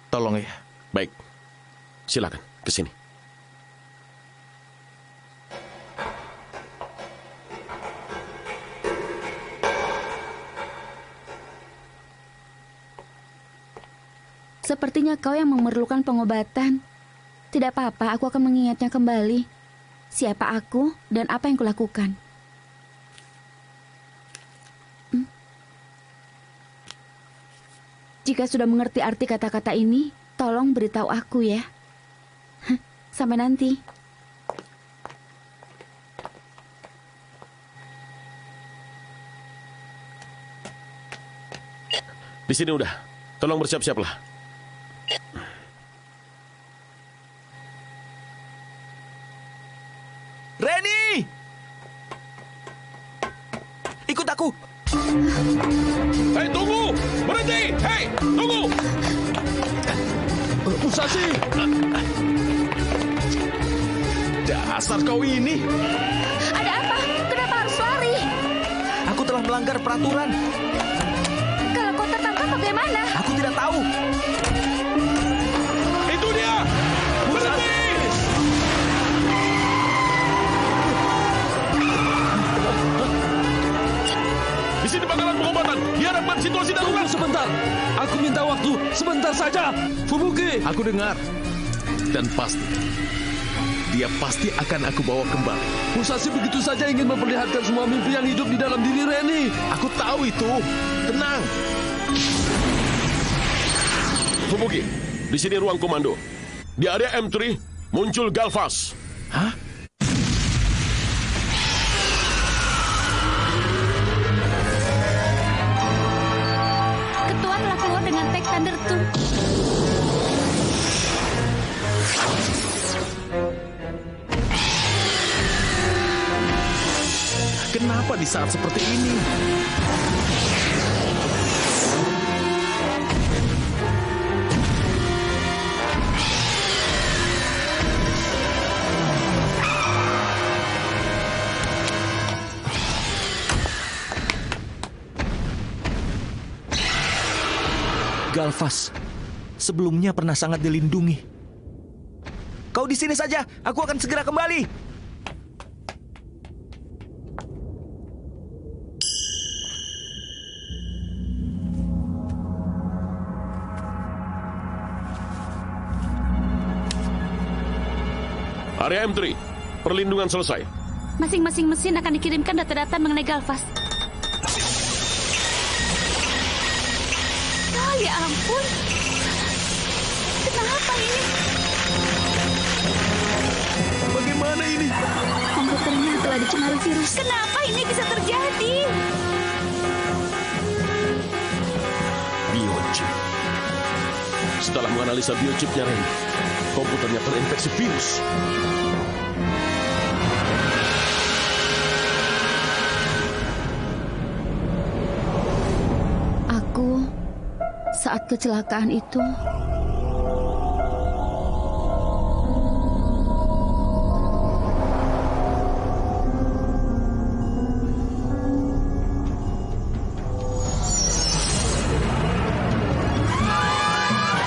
Tolong ya. Baik, silakan ke sini. Sepertinya kau yang memerlukan pengobatan. Tidak apa-apa, aku akan mengingatnya kembali. Siapa aku dan apa yang kulakukan. Jika sudah mengerti arti kata-kata ini, tolong beritahu aku ya. Sampai nanti. Di sini udah. Tolong bersiap-siaplah. Reni! Ikut aku. Hei, tunggu! Berhenti! Hei, tunggu! Musashi! Dasar kau ini. Ada apa? Kenapa harus lari? Aku telah melanggar peraturan. Kalau kau tertangkap bagaimana? Aku tidak tahu. Itu dia! Berhenti! Di sini pangkalan pengobatan. Dihadapkan situasi darurat. Sebentar, aku minta waktu sebentar saja. Fubuki! Aku dengar. Dan dia pasti akan aku bawa kembali. Musashi begitu saja ingin memperlihatkan semua mimpi yang hidup di dalam diri Reni. Aku tahu itu. Tenang. Fubuki, di sini ruang komando. Di area M3 muncul Galvas. Hah? Ketua telah keluar dengan Tech Thunder 2. Kenapa di saat seperti ini? Galvas, sebelumnya pernah sangat dilindungi. Kau di sini saja, aku akan segera kembali. Area M3, perlindungan selesai. Masing-masing mesin akan dikirimkan data-data mengenai Galvas. Oh, ya ampun. Kenapa ini? Bagaimana ini? Komputernya telah dicemari virus. Kenapa ini bisa terjadi? Biochip. Setelah menganalisa biochipnya Reni, komputernya terinfeksi virus. Aku saat kecelakaan itu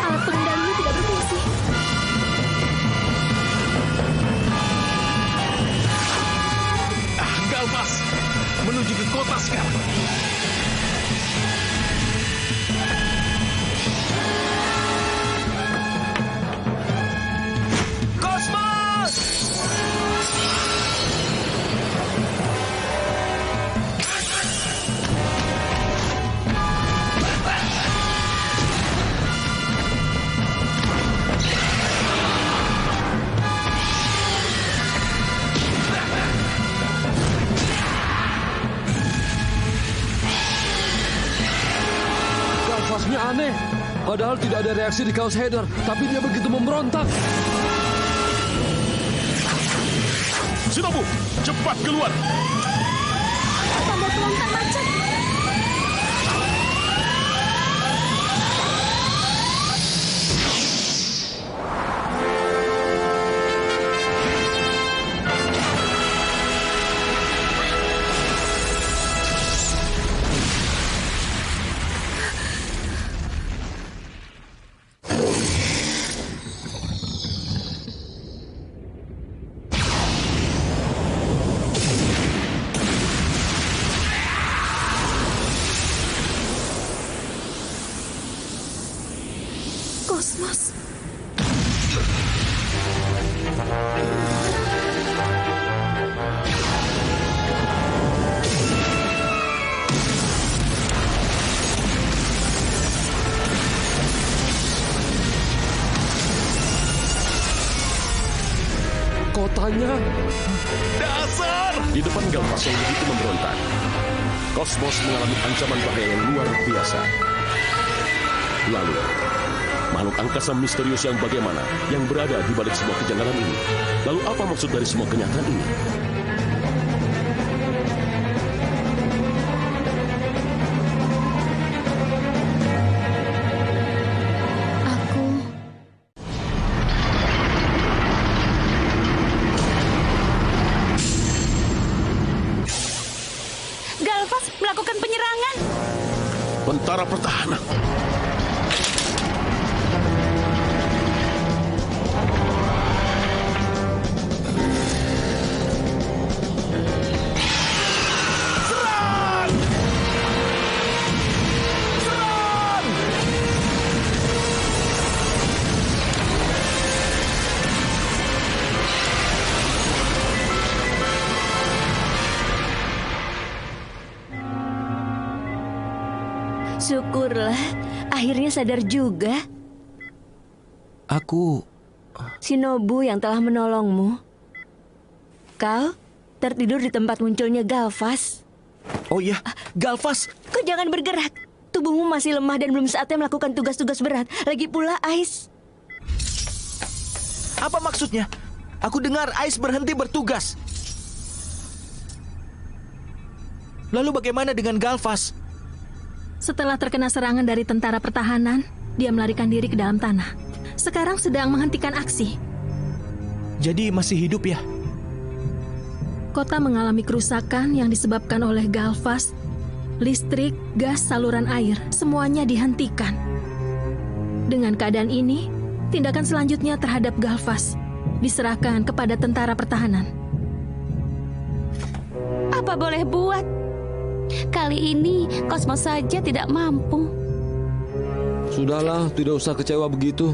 Alat pengendalinya tidak berfungsi. Galvas, menuju ke kota sekarang. Galvasnya aneh. Padahal tidak ada reaksi di Chaos Header, tapi dia begitu memberontak. Shinobu, cepat keluar. Tanda pelontar macet. Hanya Dasar! Di depan Galvas yang begitu memberontak, Kosmos mengalami ancaman bahaya yang luar biasa. Lalu, makhluk angkasa misterius yang bagaimana yang berada di balik semua kejanggalan ini? Lalu apa maksud dari semua kenyataan ini? Galvas melakukan penyerangan. Tentara pertahanan. Syukurlah, akhirnya sadar juga. Aku... Shinobu yang telah menolongmu. Kau tertidur di tempat munculnya Galvas. Oh iya, Galvas. Kau jangan bergerak. Tubuhmu masih lemah dan belum saatnya melakukan tugas-tugas berat. Lagi pula Ais. Apa maksudnya? Aku dengar Ais berhenti bertugas. Lalu bagaimana dengan Galvas? Setelah terkena serangan dari tentara pertahanan, dia melarikan diri ke dalam tanah. Sekarang sedang menghentikan aksi. Jadi masih hidup ya? Kota mengalami kerusakan yang disebabkan oleh Galvas, listrik, gas, saluran air, semuanya dihentikan. Dengan keadaan ini, tindakan selanjutnya terhadap Galvas diserahkan kepada tentara pertahanan. Apa boleh buat? Kali ini Kosmos saja tidak mampu. Sudahlah, tidak usah kecewa begitu.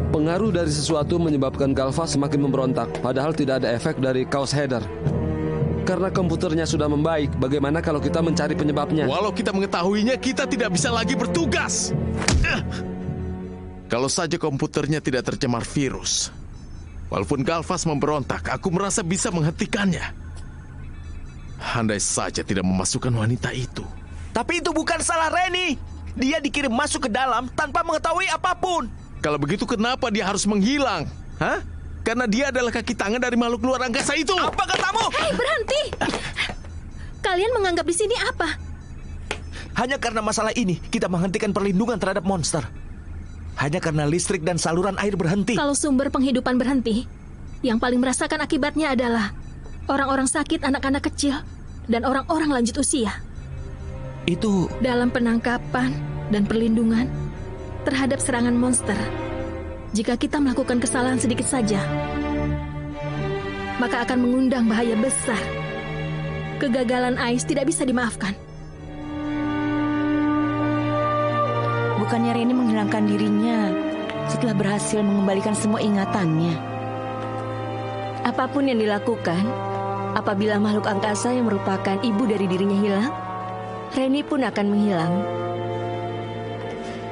Pengaruh dari sesuatu menyebabkan Galvas semakin memberontak, padahal tidak ada efek dari Chaos Header. Karena komputernya sudah membaik, bagaimana kalau kita mencari penyebabnya? Walau kita mengetahuinya, kita tidak bisa lagi bertugas. Kalau saja komputernya tidak tercemar virus. Walaupun Galvas memberontak, aku merasa bisa menghentikannya. Andai saja tidak memasukkan wanita itu. Tapi itu bukan salah Reni. Dia dikirim masuk ke dalam tanpa mengetahui apapun. Kalau begitu kenapa dia harus menghilang? Hah? Karena dia adalah kaki tangan dari makhluk luar angkasa itu. Apa katamu? Hei, berhenti! Kalian menganggap di sini apa? Hanya karena masalah ini, kita menghentikan perlindungan terhadap monster. Hanya karena listrik dan saluran air berhenti. Kalau sumber penghidupan berhenti, yang paling merasakan akibatnya adalah orang-orang sakit, anak-anak kecil, dan orang-orang lanjut usia. Itu... Dalam penangkapan dan perlindungan terhadap serangan monster, jika kita melakukan kesalahan sedikit saja, maka akan mengundang bahaya besar. Kegagalan Ais tidak bisa dimaafkan. Bukannya Reni menghilangkan dirinya setelah berhasil mengembalikan semua ingatannya. Apapun yang dilakukan, apabila makhluk angkasa yang merupakan ibu dari dirinya hilang, Reni pun akan menghilang.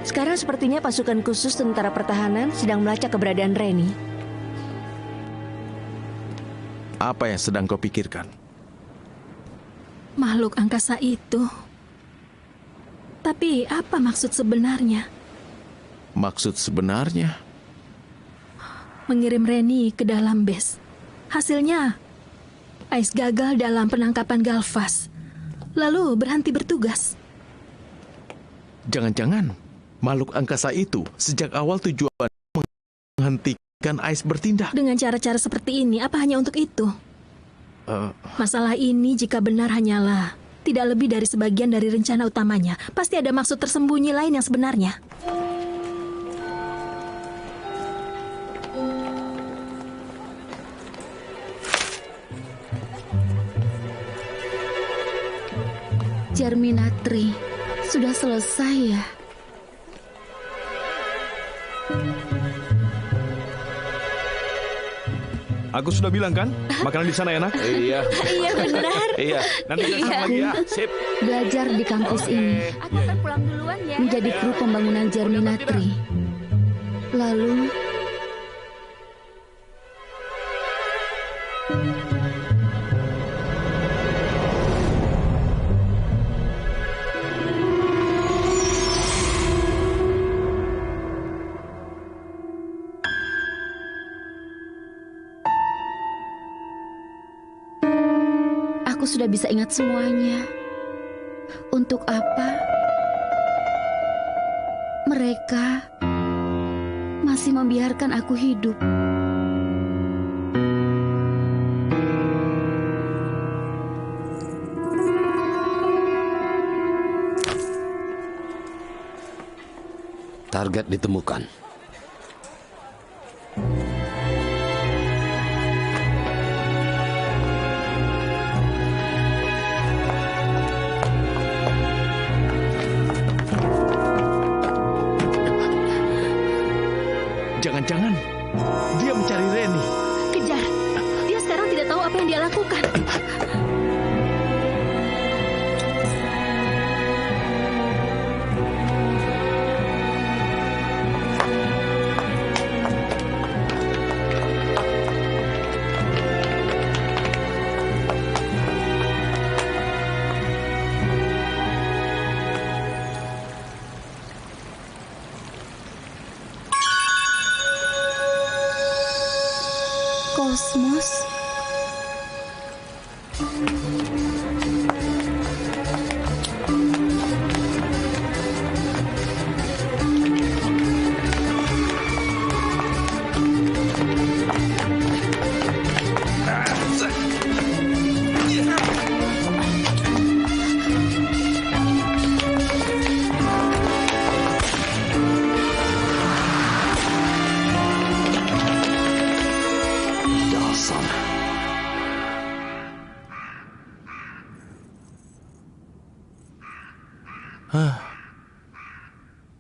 Sekarang sepertinya pasukan khusus tentara pertahanan sedang melacak keberadaan Reni. Apa yang sedang kau pikirkan? Makhluk angkasa itu. Tapi apa maksud sebenarnya? Maksud sebenarnya? Mengirim Reni ke dalam base. Hasilnya, Ais gagal dalam penangkapan Galvas, lalu berhenti bertugas. Jangan-jangan makhluk angkasa itu sejak awal tujuan menghentikan Ais bertindak. Dengan cara-cara seperti ini, apa hanya untuk itu? Masalah ini jika benar hanyalah tidak lebih dari sebagian dari rencana utamanya. Pasti ada maksud tersembunyi lain yang sebenarnya. Germinatri, sudah selesai ya? Aku sudah bilang kan, makanan di sana enak? Iya. Iya benar. Iya. Nanti kita kesana lagi ya. Sip. Belajar di kampus ini. Aku akan pulang duluan ya. Menjadi kru pembangunan Germinatri. Lalu Aku sudah bisa ingat semuanya. Untuk apa mereka masih membiarkan aku hidup? Target ditemukan. Jangan-jangan dia mencari Reni. Kejar. Dia sekarang tidak tahu apa yang dia lakukan. Kosmos.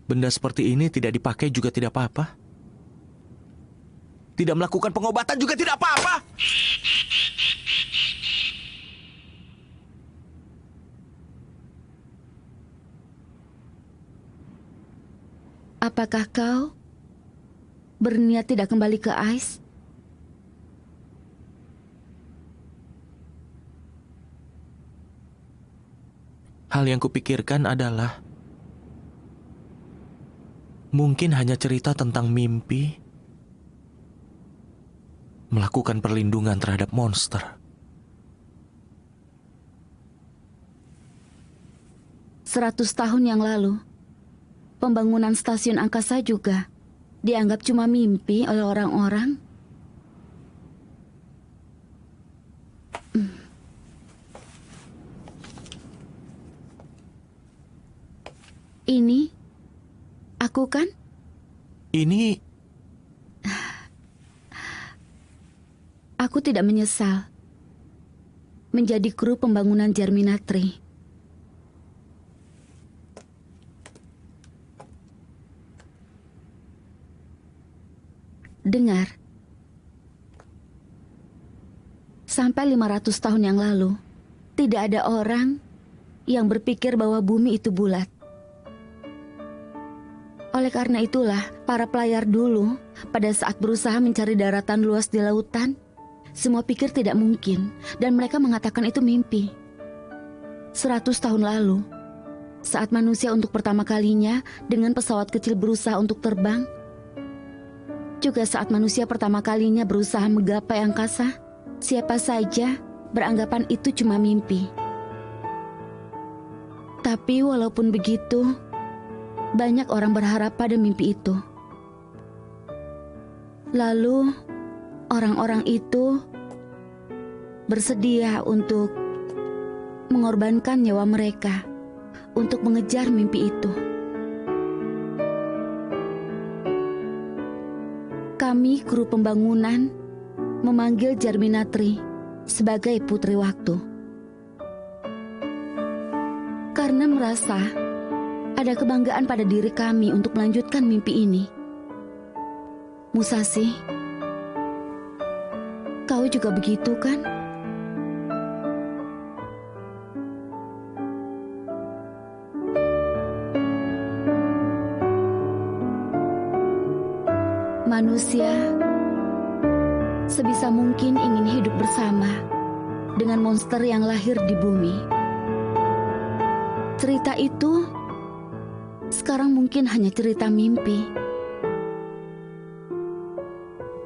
Benda seperti ini tidak dipakai juga tidak apa-apa. Tidak melakukan pengobatan juga tidak apa-apa. Apakah kau berniat tidak kembali ke Ais? Hal yang kupikirkan adalah mungkin hanya cerita tentang mimpi melakukan perlindungan terhadap monster. 100 tahun yang lalu, pembangunan stasiun angkasa juga dianggap cuma mimpi oleh orang-orang. Ini aku kan? Ini... Aku tidak menyesal menjadi kru pembangunan Germinatri. Dengar, sampai 500 tahun yang lalu, tidak ada orang yang berpikir bahwa bumi itu bulat. Oleh karena itulah, para pelayar dulu pada saat berusaha mencari daratan luas di lautan, semua pikir tidak mungkin dan mereka mengatakan itu mimpi. 100 tahun lalu, saat manusia untuk pertama kalinya dengan pesawat kecil berusaha untuk terbang, juga saat manusia pertama kalinya berusaha menggapai angkasa, siapa saja beranggapan itu cuma mimpi. Tapi walaupun begitu, banyak orang berharap pada mimpi itu. Lalu, orang-orang itu bersedia untuk mengorbankan nyawa mereka untuk mengejar mimpi itu. Kami, kru pembangunan, memanggil Germinatri sebagai Putri Waktu. Karena merasa ada kebanggaan pada diri kami untuk melanjutkan mimpi ini. Musashi, kau juga begitu kan? Manusia sebisa mungkin ingin hidup bersama dengan monster yang lahir di bumi. Cerita itu sekarang mungkin hanya cerita mimpi.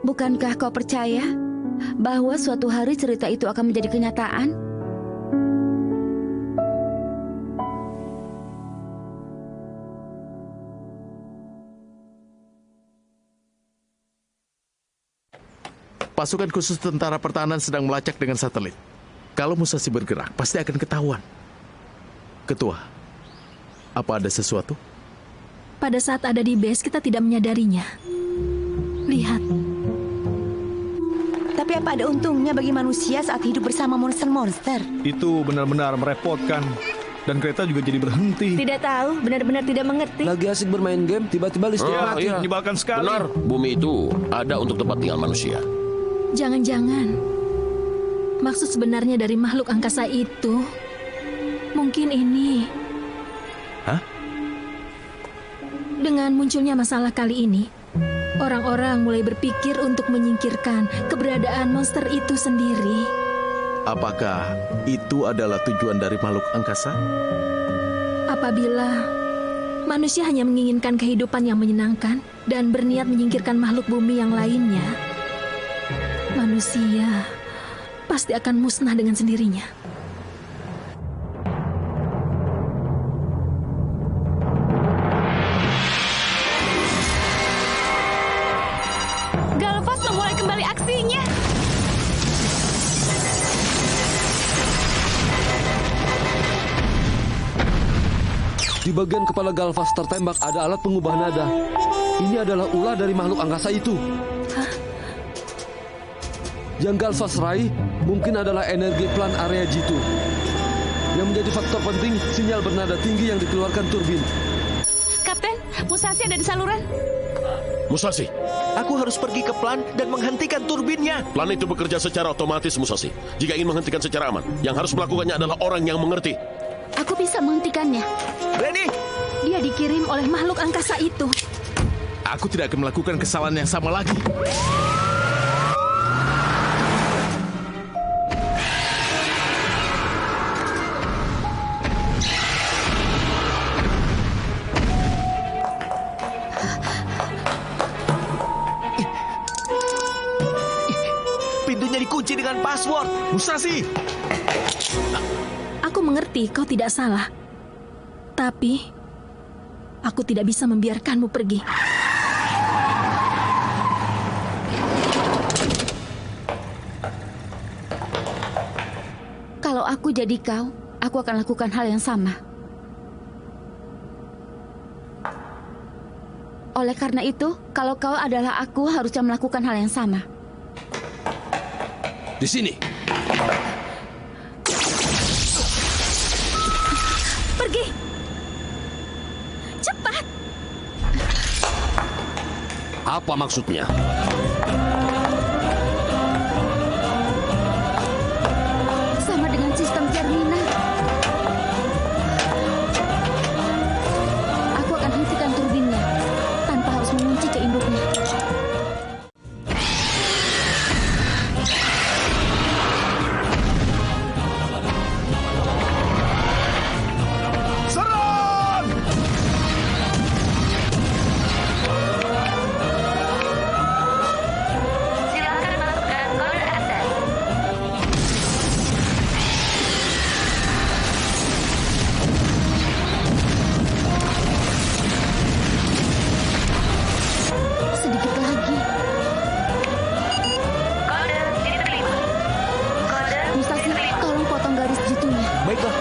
Bukankah kau percaya bahwa suatu hari cerita itu akan menjadi kenyataan? Pasukan khusus tentara pertahanan sedang melacak dengan satelit. Kalau Musashi bergerak, pasti akan ketahuan. Ketua, apa ada sesuatu? Pada saat ada di base, kita tidak menyadarinya. Lihat. Tapi apa ada untungnya bagi manusia saat hidup bersama monster-monster? Itu benar-benar merepotkan. Dan kereta juga jadi berhenti. Tidak tahu, benar-benar tidak mengerti. Lagi asik bermain game, tiba-tiba listrik mati. Menyebalkan sekali. Benar, bumi itu ada untuk tempat tinggal manusia. Jangan-jangan maksud sebenarnya dari makhluk angkasa itu mungkin ini. Hah? Dengan munculnya masalah kali ini, orang-orang mulai berpikir untuk menyingkirkan keberadaan monster itu sendiri. Apakah itu adalah tujuan dari makhluk angkasa? Apabila manusia hanya menginginkan kehidupan yang menyenangkan dan berniat menyingkirkan makhluk bumi yang lainnya, manusia pasti akan musnah dengan sendirinya. Galvas memulai kembali aksinya. Di bagian kepala Galvas tertembak ada alat pengubah nada. Ini adalah ulah dari makhluk angkasa itu. Yang Galvas raih mungkin adalah energi plan area G2. Yang menjadi faktor penting sinyal bernada tinggi yang dikeluarkan turbin. Kapten, Musashi ada di saluran. Musashi, Aku harus pergi ke plan dan menghentikan turbinnya. plan itu bekerja secara otomatis, Musashi. Jika ingin menghentikan secara aman, yang harus melakukannya adalah orang yang mengerti. Aku bisa menghentikannya. Reni, Dia dikirim oleh makhluk angkasa itu. Aku tidak akan melakukan kesalahan yang sama lagi. pintunya dikunci dengan password. Musashi! Aku mengerti kau tidak salah. Tapi, aku tidak bisa membiarkanmu pergi. Kalau aku jadi kau, aku akan lakukan hal yang sama. Oleh karena itu, kalau kau adalah aku, harusnya melakukan hal yang sama. Di sini. Pergi! Cepat! Apa maksudnya? Sama dengan sistem Termina. Aku akan hentikan turbinnya tanpa harus mengunci ke induknya. Silakan masukkan kode akses. Sedikit lagi. Kode diterima. Kode Musashi, diterima. tolong potong garis jitunya. Baiklah.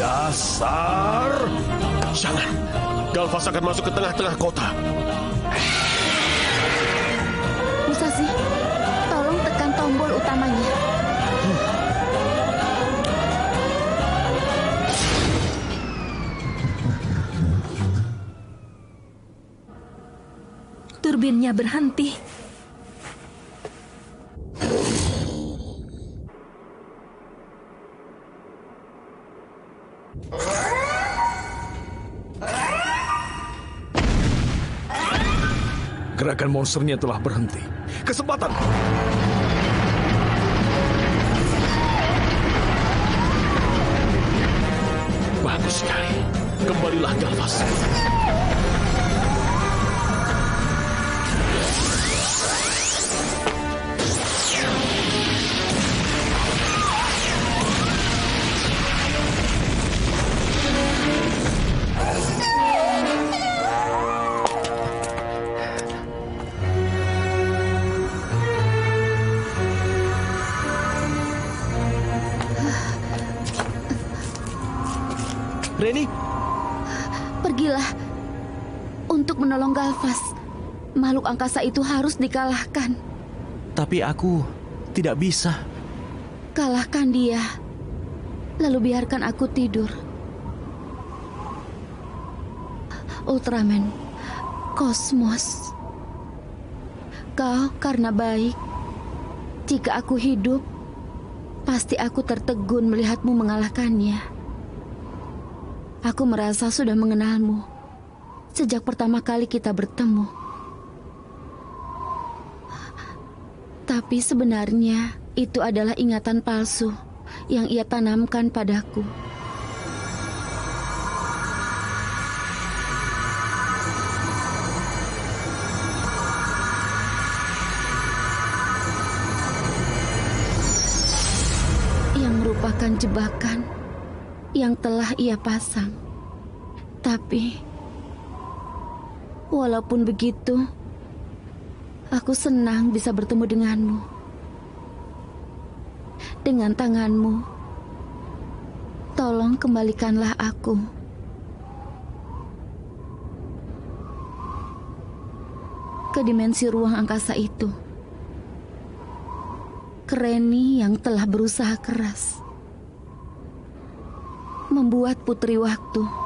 Dasar! Jangan. Galvas akan masuk ke tengah-tengah kota. Musashi, tolong tekan tombol utamanya. Turbinnya berhenti. Gerakan monsternya telah berhenti. Kesempatan. Bagus sekali. Kembalilah, Galvas. Reni, Pergilah untuk menolong Galvas. Makhluk angkasa itu harus dikalahkan. tapi aku tidak bisa. Kalahkan dia, lalu biarkan aku tidur. Ultraman, Kosmos, kau karena baik. Jika aku hidup, pasti aku tertegun melihatmu mengalahkannya. Aku merasa sudah mengenalmu sejak pertama kali kita bertemu. Tapi sebenarnya itu adalah ingatan palsu yang ia tanamkan padaku. Yang merupakan jebakan yang telah ia pasang. Tapi walaupun begitu, aku senang bisa bertemu denganmu. Dengan tanganmu, tolong kembalikanlah aku. Ke dimensi ruang angkasa itu. Ke Reni yang telah berusaha keras membuat Putri Waktu.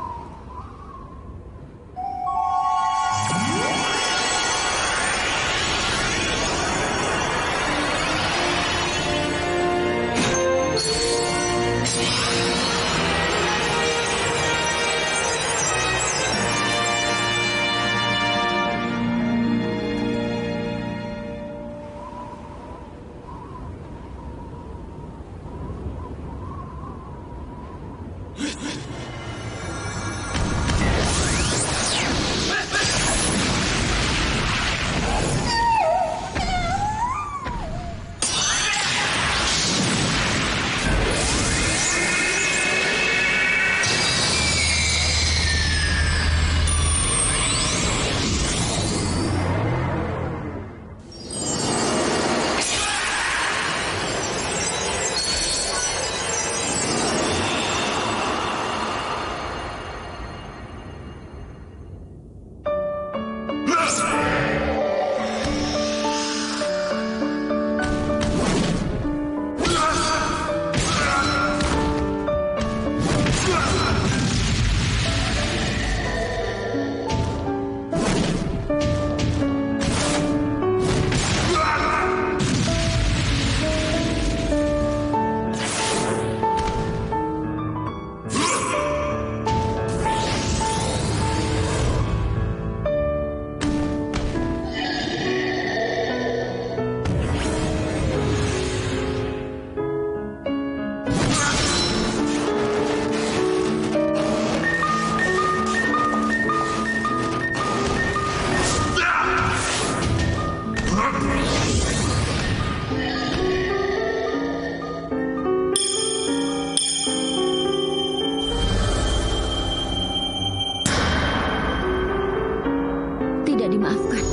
Tidak dimaafkan.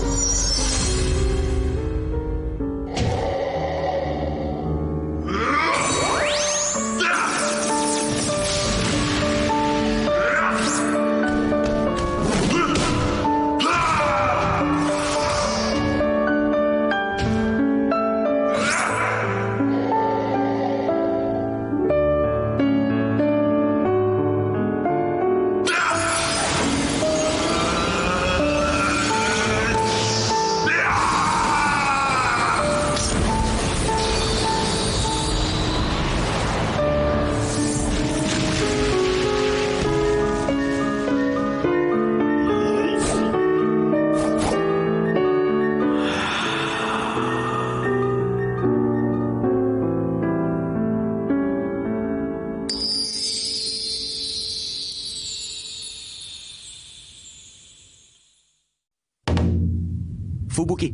Fubuki,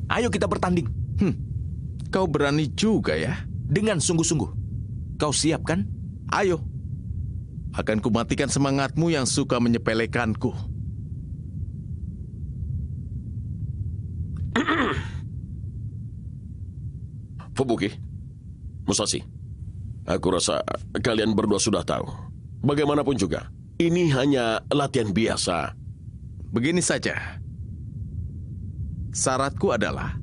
ayo kita bertanding. Kau berani juga ya? Dengan sungguh-sungguh. Kau siap kan? Ayo. Akan kumatikan semangatmu yang suka menyepelekanku. Fubuki, Musashi, aku rasa kalian berdua sudah tahu. Bagaimanapun juga, Ini hanya latihan biasa. Begini saja. Syaratku adalah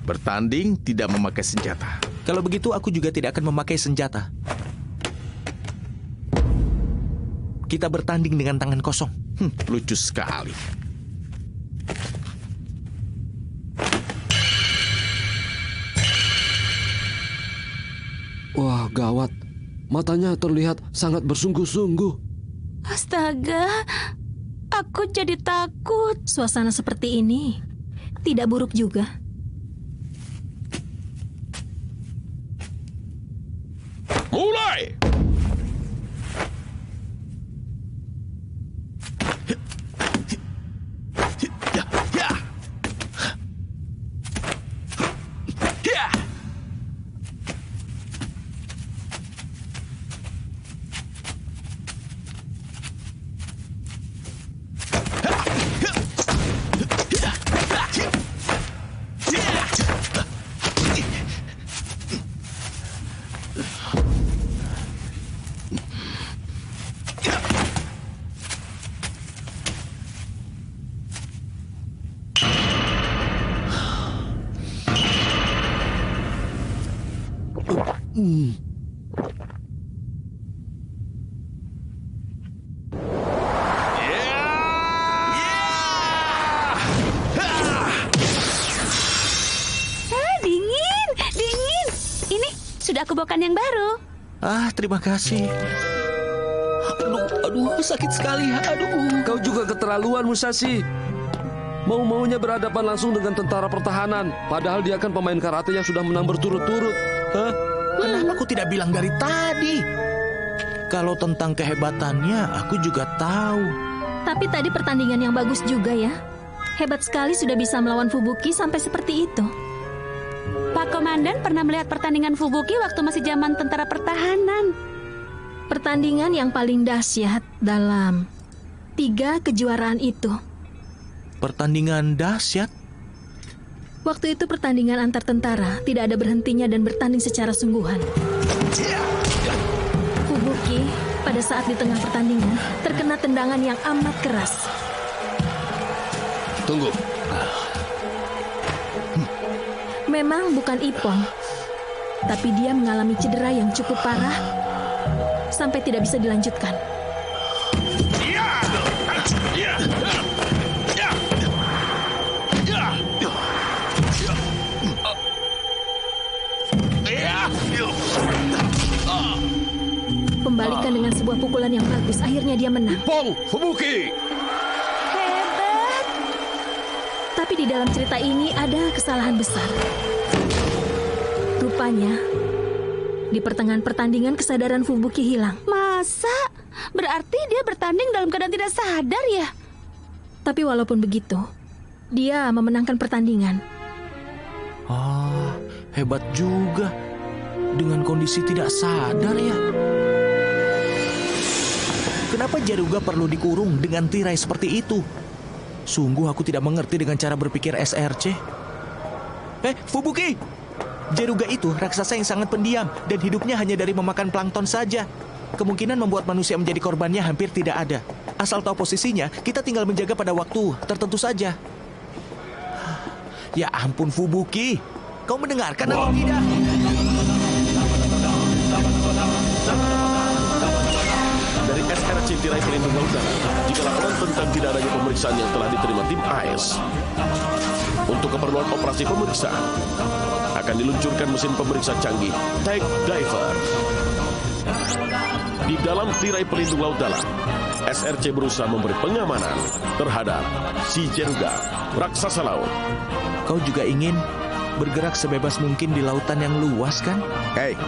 bertanding tidak memakai senjata. Kalau begitu aku juga tidak akan memakai senjata. Kita bertanding dengan tangan kosong. Lucu sekali. Wah, gawat. Matanya terlihat sangat bersungguh-sungguh. Astaga, aku jadi takut. Suasana seperti ini tidak buruk juga. Mulai! Dingin. Ini sudah aku bawakan yang baru. Terima kasih. Aduh, sakit sekali. Aduh. Kau juga keterlaluan, Musashi. Mau-maunya berhadapan langsung dengan tentara pertahanan, padahal dia kan pemain karate yang sudah menang berturut-turut. Hah? Kenapa aku tidak bilang dari tadi? Kalau tentang kehebatannya, aku juga tahu. Tapi tadi pertandingan yang bagus juga ya. Hebat sekali sudah bisa melawan Fubuki sampai seperti itu. Pak Komandan pernah melihat pertandingan Fubuki waktu masih zaman tentara pertahanan. Pertandingan yang paling dahsyat dalam 3 kejuaraan itu. Pertandingan dahsyat? Waktu itu pertandingan antar tentara tidak ada berhentinya dan bertanding secara sungguhan. Fubuki pada saat di tengah pertandingan terkena tendangan yang amat keras. Tunggu. Memang bukan Ipong, tapi dia mengalami cedera yang cukup parah sampai tidak bisa dilanjutkan. Pembalikan dengan sebuah pukulan yang bagus, akhirnya dia menang. Ipong Fubuki! Hebat! Tapi di dalam cerita ini ada kesalahan besar. Rupanya, di pertengahan pertandingan kesadaran Fubuki hilang. Masa? Berarti dia bertanding dalam keadaan tidak sadar ya? Tapi walaupun begitu, dia memenangkan pertandingan. Hebat juga. Dengan kondisi tidak sadar ya. Kenapa Jaruga perlu dikurung dengan tirai seperti itu? Sungguh aku tidak mengerti dengan cara berpikir SRC. Fubuki! Jaruga itu raksasa yang sangat pendiam dan hidupnya hanya dari memakan plankton saja. Kemungkinan membuat manusia menjadi korbannya hampir tidak ada. Asal tahu posisinya, kita tinggal menjaga pada waktu tertentu saja. Ya ampun Fubuki, kau mendengarkan atau tidak? Dari SRC Tirai Pelindung Lautan, jika laporan tentang tidak adanya pemeriksaan yang telah diterima tim AS untuk keperluan operasi pemeriksaan, akan diluncurkan mesin pemeriksa canggih Tag Diver. Di dalam Tirai Pelindung Laut Dalam, SRC berusaha memberi pengamanan terhadap si Jaruga, raksasa laut. Kau juga ingin bergerak sebebas mungkin di lautan yang luas kan? Hei,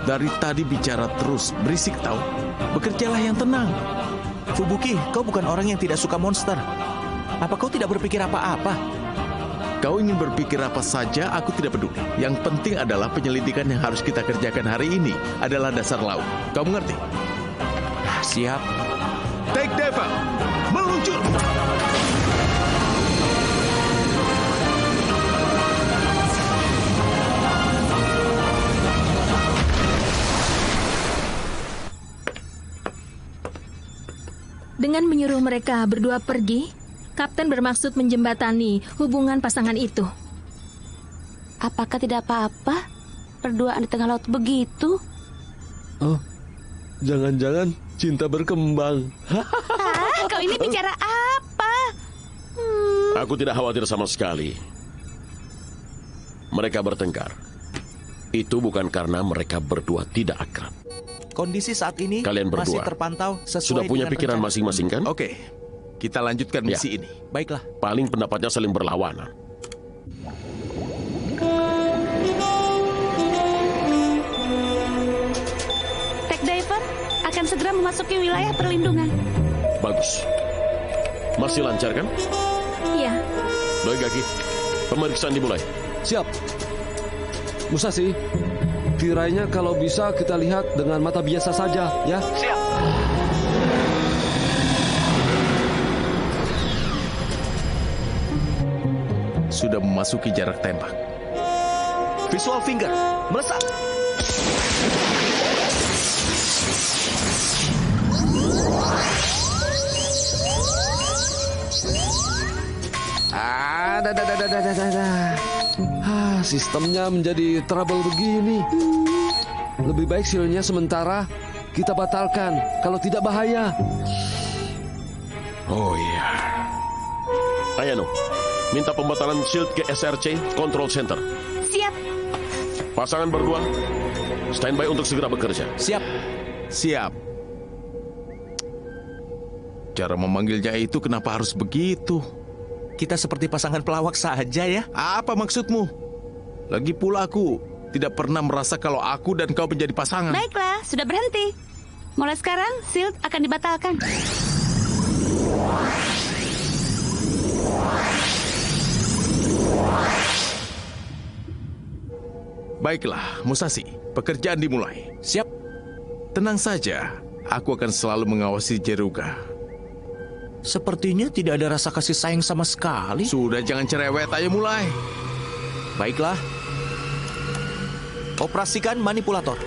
dari tadi bicara terus, berisik tahu. Bekerjalah yang tenang. Fubuki, kau bukan orang yang tidak suka monster. Apa kau tidak berpikir apa-apa? Kau ingin berpikir apa saja, aku tidak peduli. Yang penting adalah penyelidikan yang harus kita kerjakan hari ini adalah dasar laut. Kau mengerti? Siap. Take Diver, meluncur! Dengan menyuruh mereka berdua pergi, Kapten bermaksud menjembatani hubungan pasangan itu. Apakah tidak apa-apa? Berduaan di tengah laut begitu? Oh, jangan-jangan cinta berkembang. Kau ini bicara apa? Aku tidak khawatir sama sekali. Mereka bertengkar. Itu bukan karena mereka berdua tidak akrab. Kondisi saat ini Kalian masih berdua terpantau sesuai sudah punya dengan pikiran rencana. masing-masing kan? Oke, kita lanjutkan misi ini. Baiklah. Paling pendapatnya saling berlawanan. Tech Diver akan segera memasuki wilayah perlindungan. Bagus. Masih lancar kan? Iya. Doi Gaki, pemeriksaan dimulai. Siap. Musashi, kiranya kalau bisa kita lihat dengan mata biasa saja, ya? Siap. Sudah memasuki jarak tembak. Visual finger, melesat. Sistemnya menjadi trouble begini. Lebih baik shieldnya sementara kita batalkan, kalau tidak bahaya. Oh iya. Ayano, minta pembatalan shield ke SRC Control Center. Siap. Pasangan berdua, standby untuk segera bekerja. Siap. Siap. Cara memanggilnya itu kenapa harus begitu? Kita seperti pasangan pelawak saja ya. Apa maksudmu? Lagi pula aku tidak pernah merasa kalau aku dan kau menjadi pasangan. Baiklah, sudah berhenti. Mulai sekarang, shield akan dibatalkan. Baiklah, Musashi, pekerjaan dimulai. Siap. Tenang saja, aku akan selalu mengawasi Jeruga. Sepertinya tidak ada rasa kasih sayang sama sekali. Sudah, jangan cerewet, ayo mulai. Baiklah. Operasikan manipulator.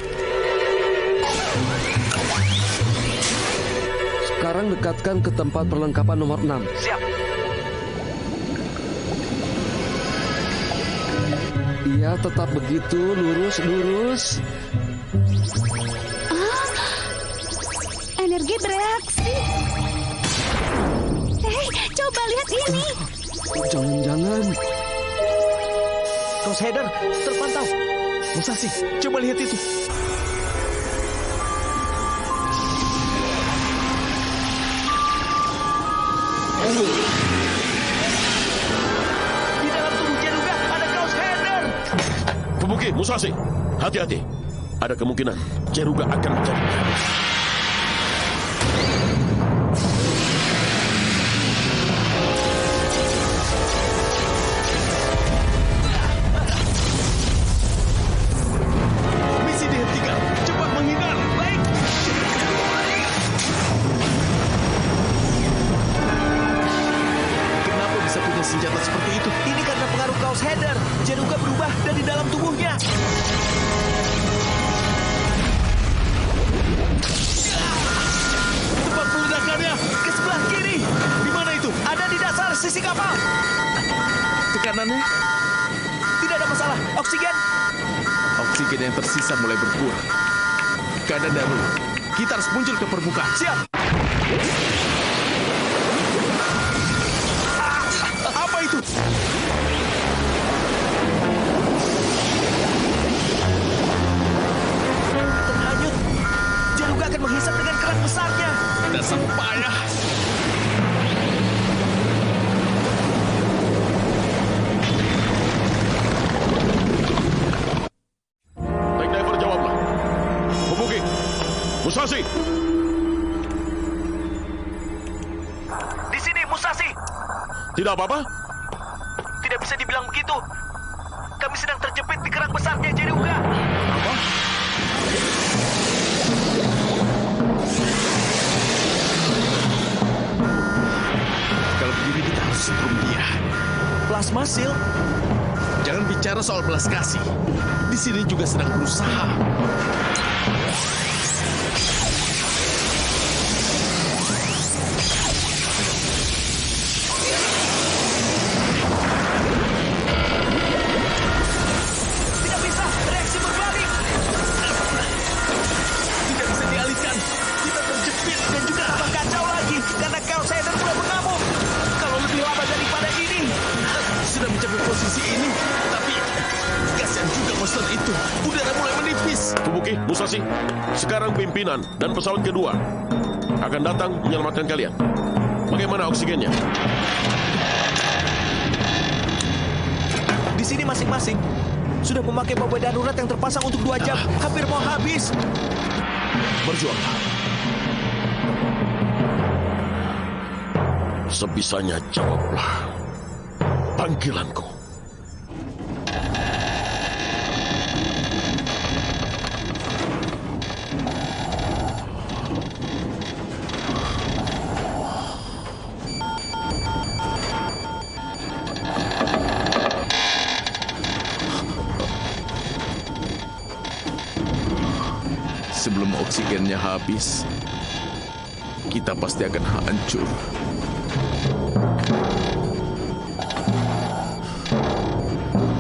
Sekarang dekatkan ke tempat perlengkapan nomor 6. Siap. Iya, tetap begitu, lurus. Energi bereaksi. Hei, coba lihat ini. Jangan-jangan. Crosshader terpantau. Musashi, coba lihat itu. Di dalam tubuh Jeruga ada Crosshader. Fubuki, Musashi, hati-hati. Ada kemungkinan Jeruga akan menjadi habis. Misi dihentikan, cepat menghindar. Baik. Kenapa bisa punya senjata seperti itu? Ini karena pengaruh Crosshader. Jeruga berubah dari dalam tubuhnya. Tempat peledakannya Ke sebelah kiri. di mana itu? Ada di dasar sisi kapal. Tekanannya? Tidak ada masalah. Oksigen. Oksigen yang tersisa mulai berkurang. Keadaan darurat. Kita harus muncul ke permukaan. Siap. Apa itu? Terhanyut. Jeruga akan menghisap dengan keran besarnya. Dasar payah. Tank diver jawablah. Fubuki, Musashi. Di sini, Musashi. Tidak apa-apa? Tidak bisa dibilang begitu. Kami sedang terjepit di kerang besarnya Jeruga. Apa? Kalau begini kita harus setrum dia. Plasma Shield. Jangan bicara soal belas kasih. Di sini juga sedang berusaha. monster itu, udara mulai menipis. Fubuki, Musashi, sekarang pimpinan dan pesawat kedua akan datang menyelamatkan kalian. Bagaimana oksigennya? Di sini masing-masing sudah memakai mobil darurat yang terpasang untuk 2 jam. Hampir mau habis. Berjuanglah. Sebisanya jawablah panggilanku. Sebelum oksigennya habis, kita pasti akan hancur.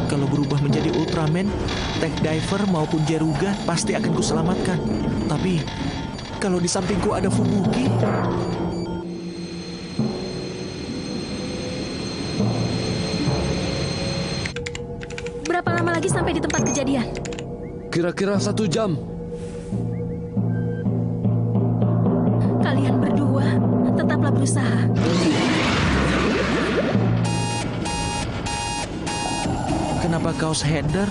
Kalau berubah menjadi Ultraman, Tech Diver maupun Jeruga pasti akan kuselamatkan. Tapi kalau di sampingku ada Fubuki, Berapa lama lagi sampai di tempat kejadian? Kira-kira 1 jam. Kalian berdua tetaplah berusaha. kenapa kaos header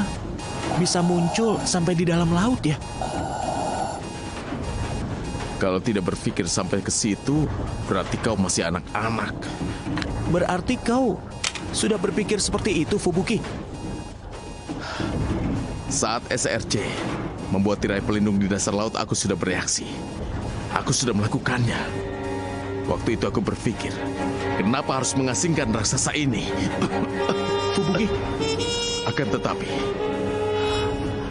bisa muncul sampai di dalam laut ya? Kalau tidak berpikir sampai ke situ, berarti kau masih anak-anak. Berarti kau sudah berpikir seperti itu, Fubuki? Saat SRC membuat tirai pelindung di dasar laut, aku sudah bereaksi. Aku sudah melakukannya. Waktu itu aku berpikir, kenapa harus mengasingkan raksasa ini? Fubuki. Akan tetapi,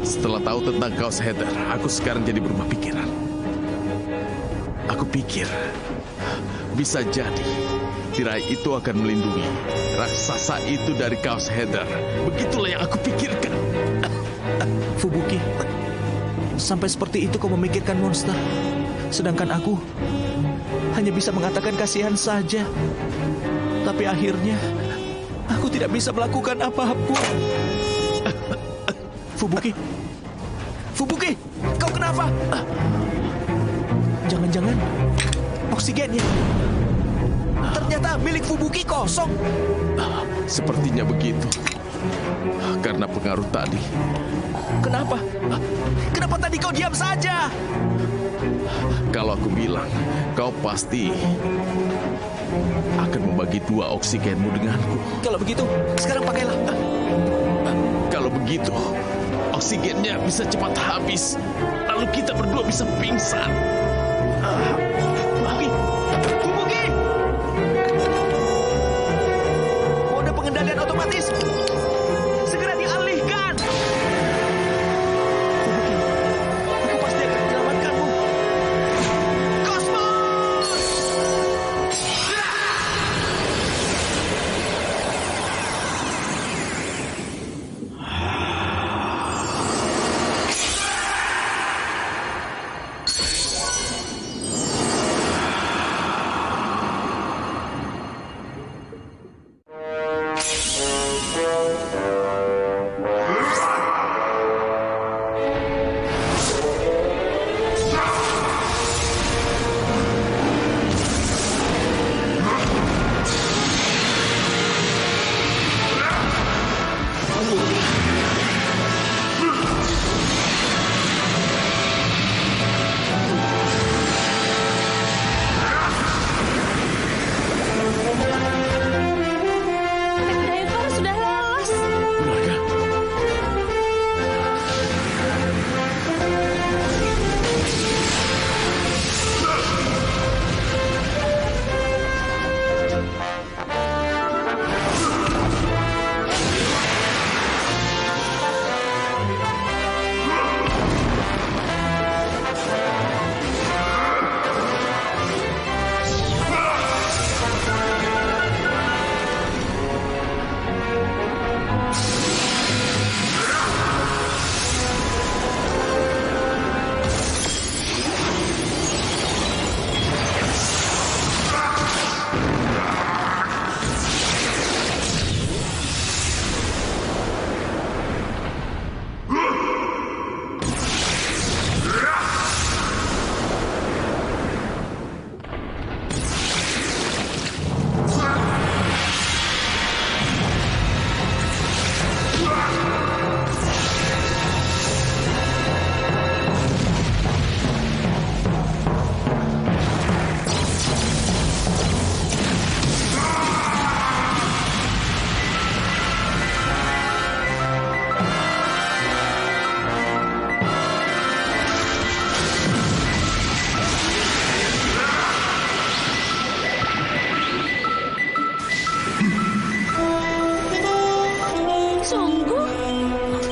setelah tahu tentang kaos header, aku sekarang jadi berubah pikiran. Aku pikir, bisa jadi tirai itu akan melindungi raksasa itu dari kaos header. Begitulah yang aku pikirkan. Fubuki, sampai seperti itu kau memikirkan monster. Sedangkan aku hanya bisa mengatakan kasihan saja. Tapi akhirnya, aku tidak bisa melakukan apa-apa. Fubuki, Fubuki, kau kenapa? Jangan-jangan oksigennya ternyata milik Fubuki kosong. Sepertinya begitu. Karena pengaruh tadi. Kenapa? Kenapa tadi kau diam saja? Kalau aku bilang, kau pasti akan membagi 2 oksigenmu denganku. Kalau begitu, sekarang pakailah. Kalau begitu, oksigennya bisa cepat habis. Lalu kita berdua bisa pingsan. Fubuki! Fubuki! Mode pengendalian otomatis segera dialihkan. Fubuki, aku pasti akan menyelamatkanmu. Cosmos!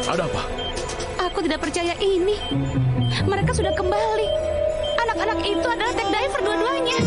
Ada apa? Aku tidak percaya ini. Mereka sudah kembali. Anak-anak itu adalah tech diver dua-duanya.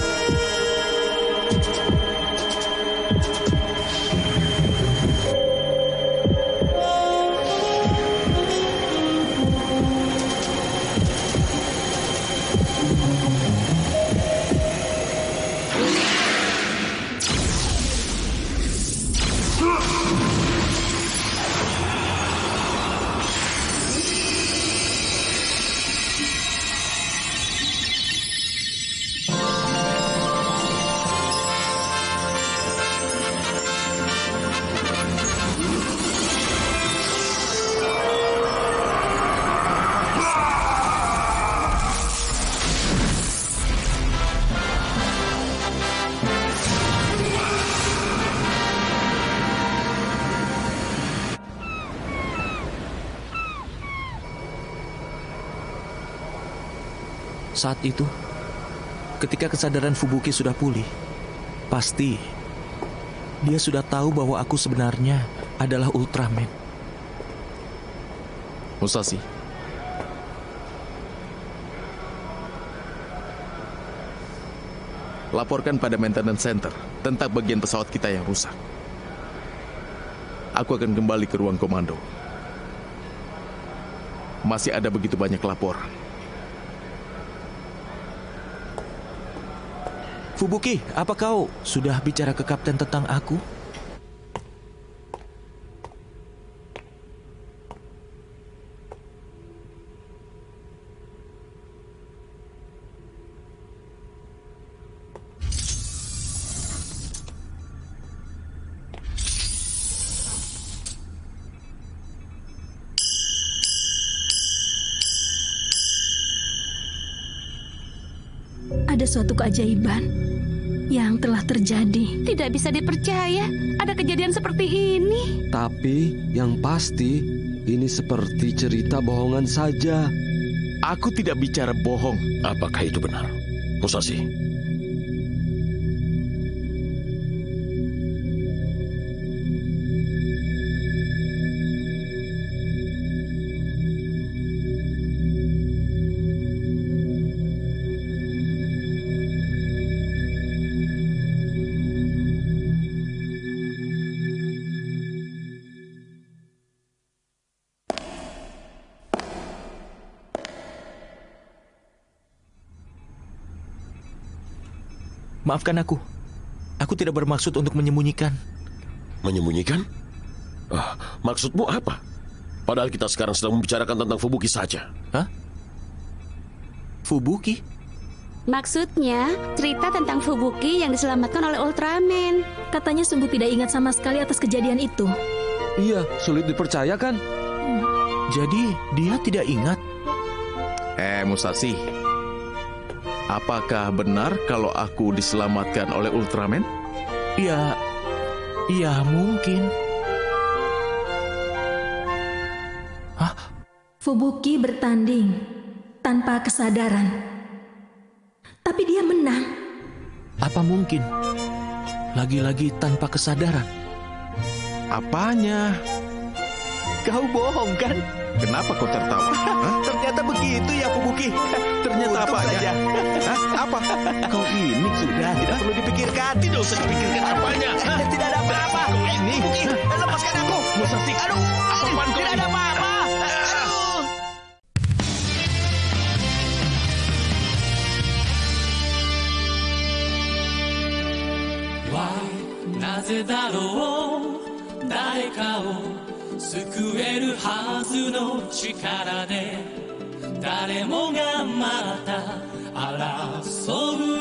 Saat itu, ketika kesadaran Fubuki sudah pulih, pasti dia sudah tahu bahwa aku sebenarnya adalah Ultraman. Musashi, laporkan pada maintenance center tentang bagian pesawat kita yang rusak. Aku akan kembali ke ruang komando. Masih ada begitu banyak laporan. Fubuki, apa kau sudah bicara ke kapten tentang aku? Ada suatu keajaiban yang telah terjadi. Tidak bisa dipercaya ada kejadian seperti ini. Tapi yang pasti ini seperti cerita bohongan saja. Aku tidak bicara bohong. Apakah itu benar, Musashi? Maafkan aku. Aku tidak bermaksud untuk menyembunyikan. Menyembunyikan? Maksudmu apa? Padahal kita sekarang sedang membicarakan tentang Fubuki saja. Hah? Fubuki? Maksudnya, cerita tentang Fubuki yang diselamatkan oleh Ultraman. Katanya sungguh tidak ingat sama sekali atas kejadian itu. Iya, sulit dipercaya kan? Jadi, dia tidak ingat? Musashi, apakah benar kalau aku diselamatkan oleh Ultraman? Ya mungkin. Hah? Fubuki bertanding tanpa kesadaran. Tapi dia menang. Apa mungkin? Lagi-lagi tanpa kesadaran. Apanya? Kau bohong kan? Kenapa kau tertawa? Ternyata begitu ya, Fubuki. Ternyata apanya? Apa? Kau ini sudah tidak perlu dipikirkan. Tidak usah dipikirkan apanya. Tidak ada apa-apa. Ini. Fubuki, lepaskan aku. Musashi. Aduh, tidak ada apa-apa. Aduh. なぜだろう誰かを救えるはずの力で誰もがまた争う